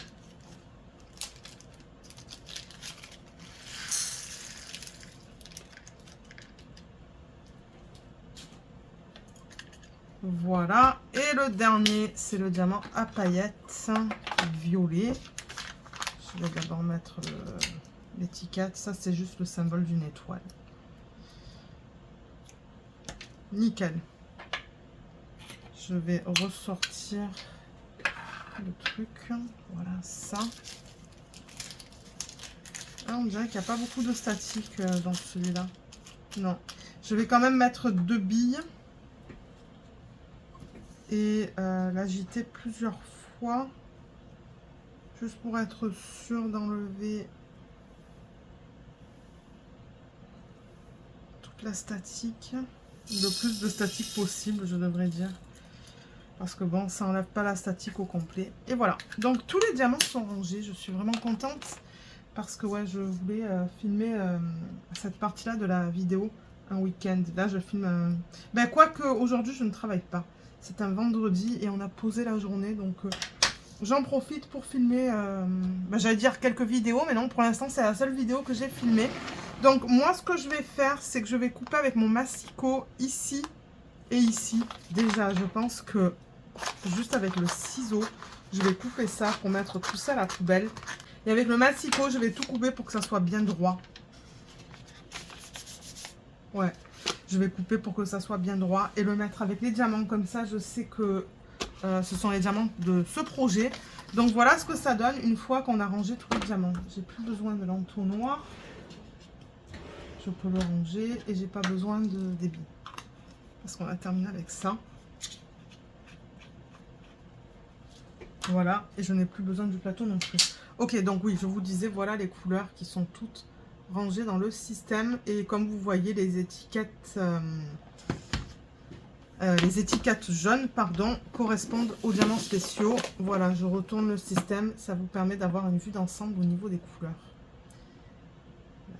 Voilà. Et le dernier, c'est le diamant à paillettes violet. Je vais d'abord mettre l'étiquette. Ça, c'est juste le symbole d'une étoile. Nickel. Je vais ressortir le truc. Voilà, ça. Ah, on dirait qu'il n'y a pas beaucoup de statique dans celui-là. Non. Je vais quand même mettre 2 billes. Et l'agiter plusieurs fois. Juste pour être sûr d'enlever toute la statique. Le plus de statique possible, je devrais dire. Parce que bon, ça enlève pas la statique au complet. Et voilà. Donc tous les diamants sont rangés. Je suis vraiment contente. Parce que ouais, je voulais filmer cette partie-là de la vidéo un week-end. Là, je filme... Ben, quoique aujourd'hui, je ne travaille pas. C'est un vendredi et on a posé la journée. Donc, j'en profite pour filmer... ben, j'allais dire quelques vidéos. Mais non, pour l'instant, c'est la seule vidéo que j'ai filmée. Donc, moi, ce que je vais faire, c'est que je vais couper avec mon massicot ici et ici. Déjà, je pense que juste avec le ciseau, je vais couper ça pour mettre tout ça à la poubelle. Et avec le massicot, je vais tout couper pour que ça soit bien droit. Ouais, je vais couper pour que ça soit bien droit et le mettre avec les diamants. Comme ça, je sais que ce sont les diamants de ce projet. Donc, voilà ce que ça donne une fois qu'on a rangé tous les diamants. J'ai plus besoin de l'entonnoir. Je peux le ranger et j'ai pas besoin de débit. Parce qu'on a terminé avec ça. Voilà, et je n'ai plus besoin du plateau non plus. Ok, donc oui, je vous disais, voilà les couleurs qui sont toutes rangées dans le système. Et comme vous voyez, les étiquettes jaunes, pardon, correspondent aux diamants spéciaux. Voilà, je retourne le système. Ça vous permet d'avoir une vue d'ensemble au niveau des couleurs.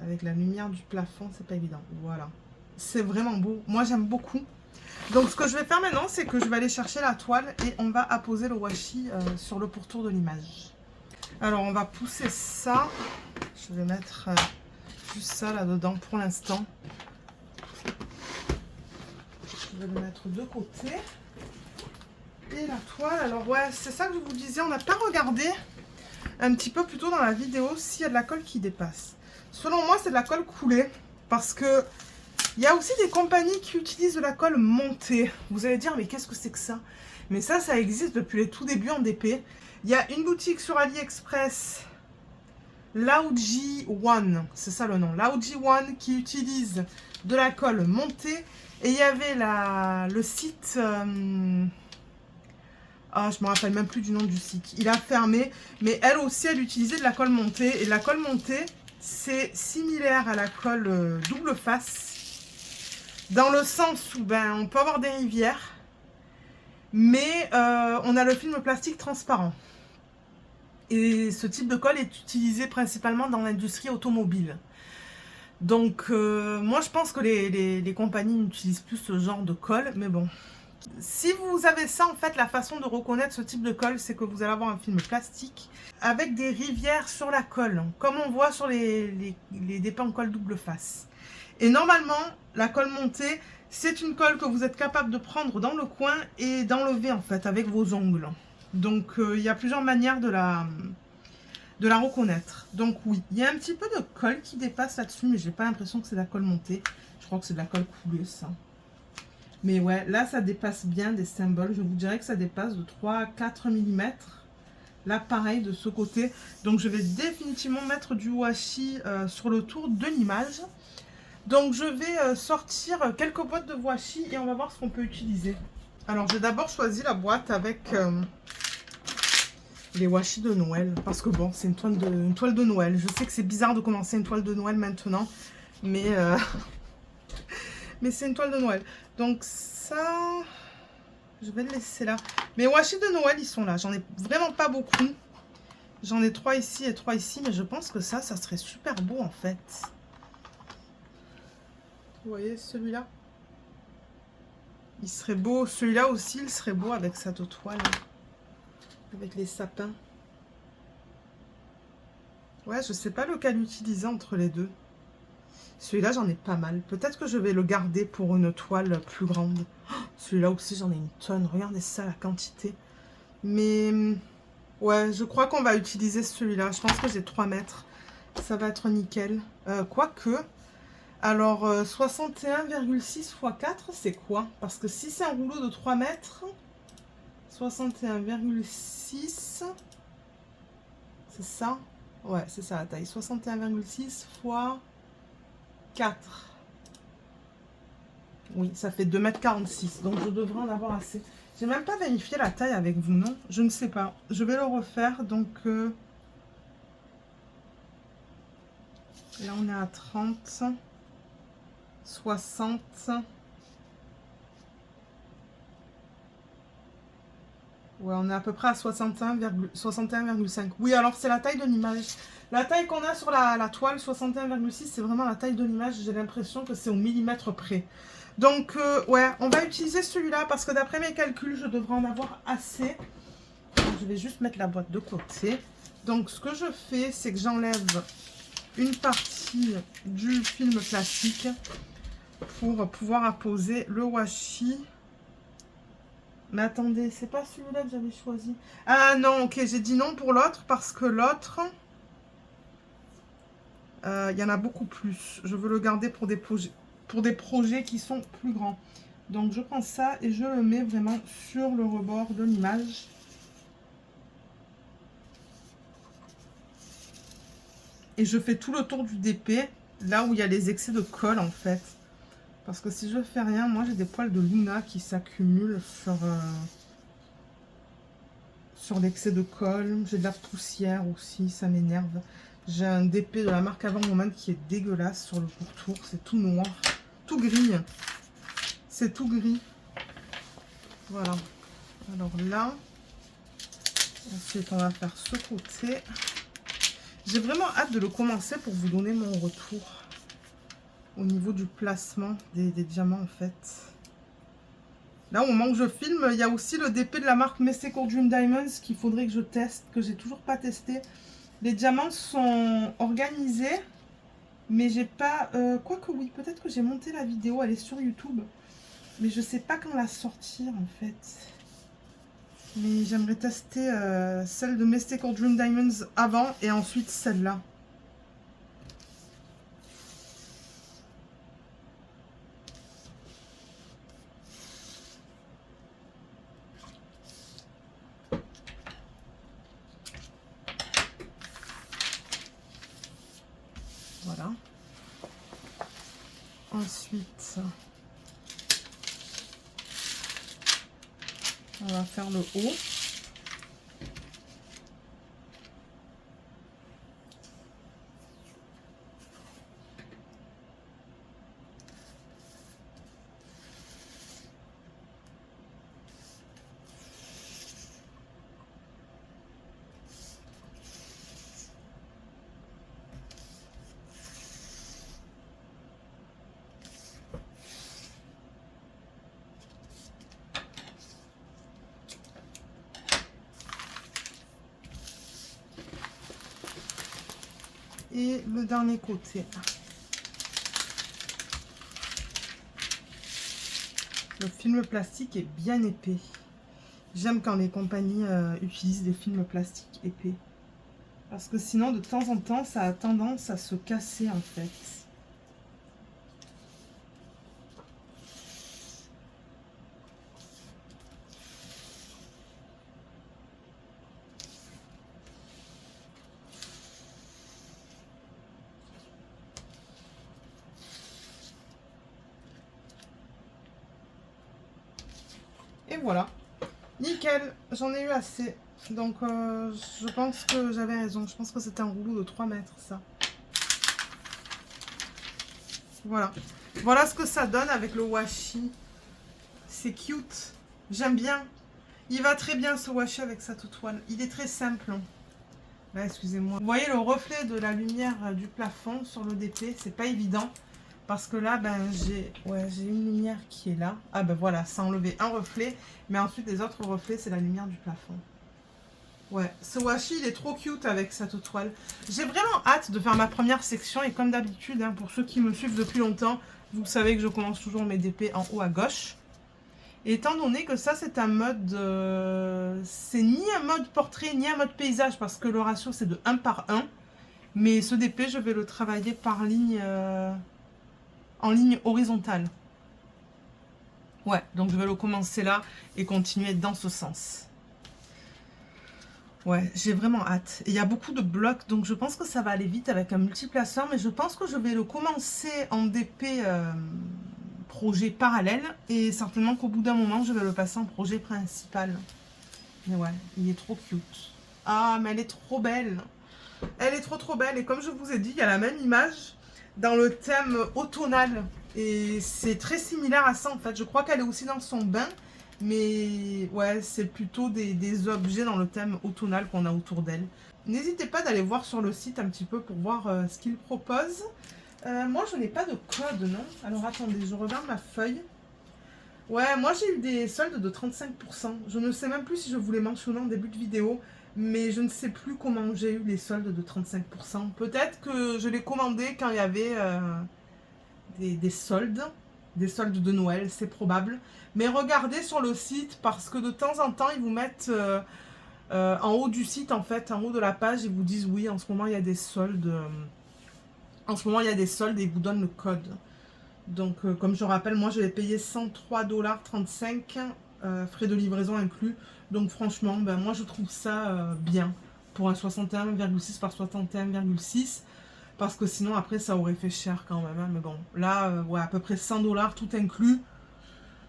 Avec la lumière du plafond, c'est pas évident. Voilà, c'est vraiment beau. Moi, j'aime beaucoup. Donc, ce que je vais faire maintenant, c'est que je vais aller chercher la toile et on va apposer le washi sur le pourtour de l'image. Alors, on va pousser ça. Je vais mettre juste ça là-dedans pour l'instant. Je vais le mettre de côté. Et la toile, alors ouais, c'est ça que je vous disais, on n'a pas regardé un petit peu plus tôt dans la vidéo s'il y a de la colle qui dépasse. Selon moi, c'est de la colle coulée parce que il y a aussi des compagnies qui utilisent de la colle montée. Vous allez dire, mais qu'est-ce que c'est que ça? Mais ça existe depuis les tout débuts en DP. Il y a une boutique sur AliExpress, Laoji One, c'est ça le nom, Laoji One, qui utilise de la colle montée. Et il y avait le site... Ah, je me rappelle même plus du nom du site. Il a fermé, mais elle aussi, elle utilisait de la colle montée. Et la colle montée, c'est similaire à la colle double face. Dans le sens où ben, on peut avoir des rivières, mais on a le film plastique transparent. Et ce type de colle est utilisé principalement dans l'industrie automobile. Donc, moi, je pense que les compagnies n'utilisent plus ce genre de colle, mais bon. Si vous avez ça, en fait, la façon de reconnaître ce type de colle, c'est que vous allez avoir un film plastique avec des rivières sur la colle, comme on voit sur les dépôts en colle double face. Et normalement, la colle montée, c'est une colle que vous êtes capable de prendre dans le coin et d'enlever en fait avec vos ongles. Donc, il y a plusieurs manières de la reconnaître. Donc oui, il y a un petit peu de colle qui dépasse là-dessus, mais j'ai pas l'impression que c'est de la colle montée. Je crois que c'est de la colle coulée, ça. Mais ouais, là, ça dépasse bien des symboles. Je vous dirais que ça dépasse de 3 à 4 mm. Là, pareil, de ce côté. Donc, je vais définitivement mettre du washi sur le tour de l'image. Donc, je vais sortir quelques boîtes de washi et on va voir ce qu'on peut utiliser. Alors, j'ai d'abord choisi la boîte avec les washi de Noël. Parce que bon, c'est une toile de Noël. Je sais que c'est bizarre de commencer une toile de Noël maintenant. Mais, mais c'est une toile de Noël. Donc, ça, je vais le laisser là. Mes washi de Noël, ils sont là. J'en ai vraiment pas beaucoup. J'en ai 3 ici et 3 ici. Mais je pense que ça serait super beau en fait. Vous voyez celui-là? Il serait beau. Celui-là aussi, il serait beau avec cette toile. Avec les sapins. Ouais, je sais pas lequel utiliser entre les deux. Celui-là, j'en ai pas mal. Peut-être que je vais le garder pour une toile plus grande. Oh, celui-là aussi, j'en ai une tonne. Regardez ça, la quantité. Mais Ouais, je crois qu'on va utiliser celui-là. Je pense que j'ai 3 mètres. Ça va être nickel. Quoique. Alors, 61,6 x 4, c'est quoi? Parce que si c'est un rouleau de 3 mètres, 61,6, c'est ça? Ouais, c'est ça la taille. 61,6 x 4. Oui, ça fait 2,46 m. Donc, je devrais en avoir assez. J'ai même pas vérifié la taille avec vous, non? Je ne sais pas. Je vais le refaire. Donc, là, on est à 30, 60. Ouais, on est à peu près à 61,5. Oui, alors c'est la taille de l'image. La taille qu'on a sur la toile, 61,6, c'est vraiment la taille de l'image. J'ai l'impression que c'est au millimètre près. Donc, ouais, on va utiliser celui-là parce que d'après mes calculs, je devrais en avoir assez. Donc, je vais juste mettre la boîte de côté. Donc, ce que je fais, c'est que j'enlève une partie du film plastique pour pouvoir apposer le washi. Mais attendez, c'est pas celui-là que j'avais choisi. Ah non, ok, j'ai dit non pour l'autre parce que l'autre, il y en a beaucoup plus. Je veux le garder pour des projets qui sont plus grands. Donc je prends ça et je le mets vraiment sur le rebord de l'image. Et je fais tout le tour du DP, là où il y a les excès de colle en fait. Parce que si je fais rien, moi j'ai des poils de Luna qui s'accumulent sur l'excès de colle. J'ai de la poussière aussi, ça m'énerve. J'ai un DP de la marque Avant Moment qui est dégueulasse sur le pourtour. C'est tout noir, tout gris. C'est tout gris. Voilà. Alors là, ensuite on va faire ce côté. J'ai vraiment hâte de le commencer pour vous donner mon retour au niveau du placement des diamants en fait. Là au moment où je filme, il y a aussi le DP de la marque Messico Dream Diamonds qu'il faudrait que je teste, que j'ai toujours pas testé. Les diamants sont organisés, mais j'ai pas... quoique oui, peut-être que j'ai monté la vidéo, elle est sur YouTube. Mais je sais pas quand la sortir en fait. Mais j'aimerais tester celle de Messico Dream Diamonds avant et ensuite celle-là. Voilà. Ensuite, on va faire le haut. Et le dernier côté. Le film plastique est bien épais. J'aime quand les compagnies utilisent des films plastiques épais. Parce que sinon, de temps en temps, ça a tendance à se casser en fait. Et voilà, nickel, j'en ai eu assez. Donc je pense que j'avais raison, je pense que c'était un rouleau de 3 mètres ça. Voilà, voilà ce que ça donne avec le washi. C'est cute, j'aime bien. Il va très bien ce washi avec cette toile, il est très simple. Là, excusez-moi. Vous voyez le reflet de la lumière du plafond sur le DP, c'est pas évident. Parce que là, ben, j'ai une lumière qui est là. Ah ben voilà, ça a enlevé un reflet. Mais ensuite, les autres reflets, c'est la lumière du plafond. Ouais, ce washi, il est trop cute avec cette toile. J'ai vraiment hâte de faire ma première section. Et comme d'habitude, hein, pour ceux qui me suivent depuis longtemps, vous savez que je commence toujours mes DP en haut à gauche. Et étant donné que ça, c'est un mode... c'est ni un mode portrait, ni un mode paysage, parce que le ratio, c'est de 1 par 1. Mais ce DP, je vais le travailler par ligne... en ligne horizontale. Ouais, donc je vais le commencer là et continuer dans ce sens. Ouais, j'ai vraiment hâte. Il y a beaucoup de blocs, donc je pense que ça va aller vite avec un multiplaceur, mais je pense que je vais le commencer en DP projet parallèle, et certainement qu'au bout d'un moment, je vais le passer en projet principal. Mais ouais, il est trop cute. Ah, mais elle est trop belle. Elle est trop belle, et comme je vous ai dit, il y a la même image dans le thème automnal, et c'est très similaire à ça en fait. Je crois qu'elle est aussi dans son bain, mais ouais, c'est plutôt des objets dans le thème automnal qu'on a autour d'elle. N'hésitez pas d'aller voir sur le site un petit peu pour voir ce qu'il propose. Moi, je n'ai pas de code, non? Alors, attendez, je regarde ma feuille. Ouais, moi, j'ai eu des soldes de 35%. Je ne sais même plus si je vous l'ai mentionné en début de vidéo, mais je ne sais plus comment j'ai eu les soldes de 35%. Peut-être que je l'ai commandé quand il y avait des soldes de Noël, c'est probable. Mais regardez sur le site, parce que de temps en temps, ils vous mettent en haut du site, en fait, en haut de la page, ils vous disent oui, en ce moment, il y a des soldes. En ce moment, il y a des soldes et ils vous donnent le code. Donc, comme je rappelle, moi, je l'ai payé 103,35 $, frais de livraison inclus. Donc, franchement, ben, moi, je trouve ça bien pour un 61,6 par 61,6. Parce que sinon, après, ça aurait fait cher quand même. Hein. Mais bon, là, ouais, à peu près 100 $, tout inclus.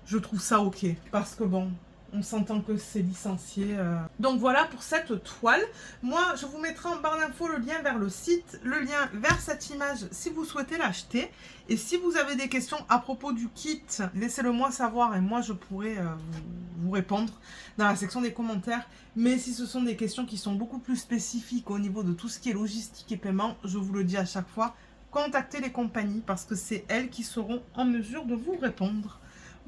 Je trouve ça ok. Parce que bon, on s'entend que c'est licencié. Donc voilà pour cette toile. Moi, je vous mettrai en barre d'infos le lien vers le site, le lien vers cette image si vous souhaitez l'acheter. Et si vous avez des questions à propos du kit, laissez-le moi savoir et moi je pourrai vous répondre dans la section des commentaires. Mais si ce sont des questions qui sont beaucoup plus spécifiques au niveau de tout ce qui est logistique et paiement, je vous le dis à chaque fois, contactez les compagnies parce que c'est elles qui seront en mesure de vous répondre.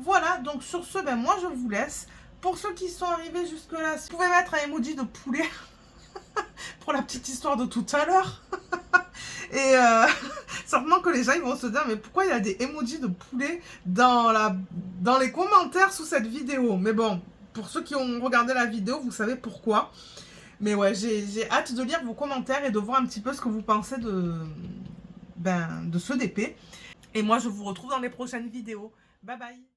Voilà, donc sur ce, ben moi je vous laisse. Pour ceux qui sont arrivés jusque-là, si vous pouvez mettre un emoji de poulet pour la petite histoire de tout à l'heure. Et certainement que les gens ils vont se dire, mais pourquoi il y a des emojis de poulet dans les commentaires sous cette vidéo? Mais bon, pour ceux qui ont regardé la vidéo, vous savez pourquoi. Mais ouais, j'ai hâte de lire vos commentaires et de voir un petit peu ce que vous pensez de ce DP. Et moi, je vous retrouve dans les prochaines vidéos. Bye bye!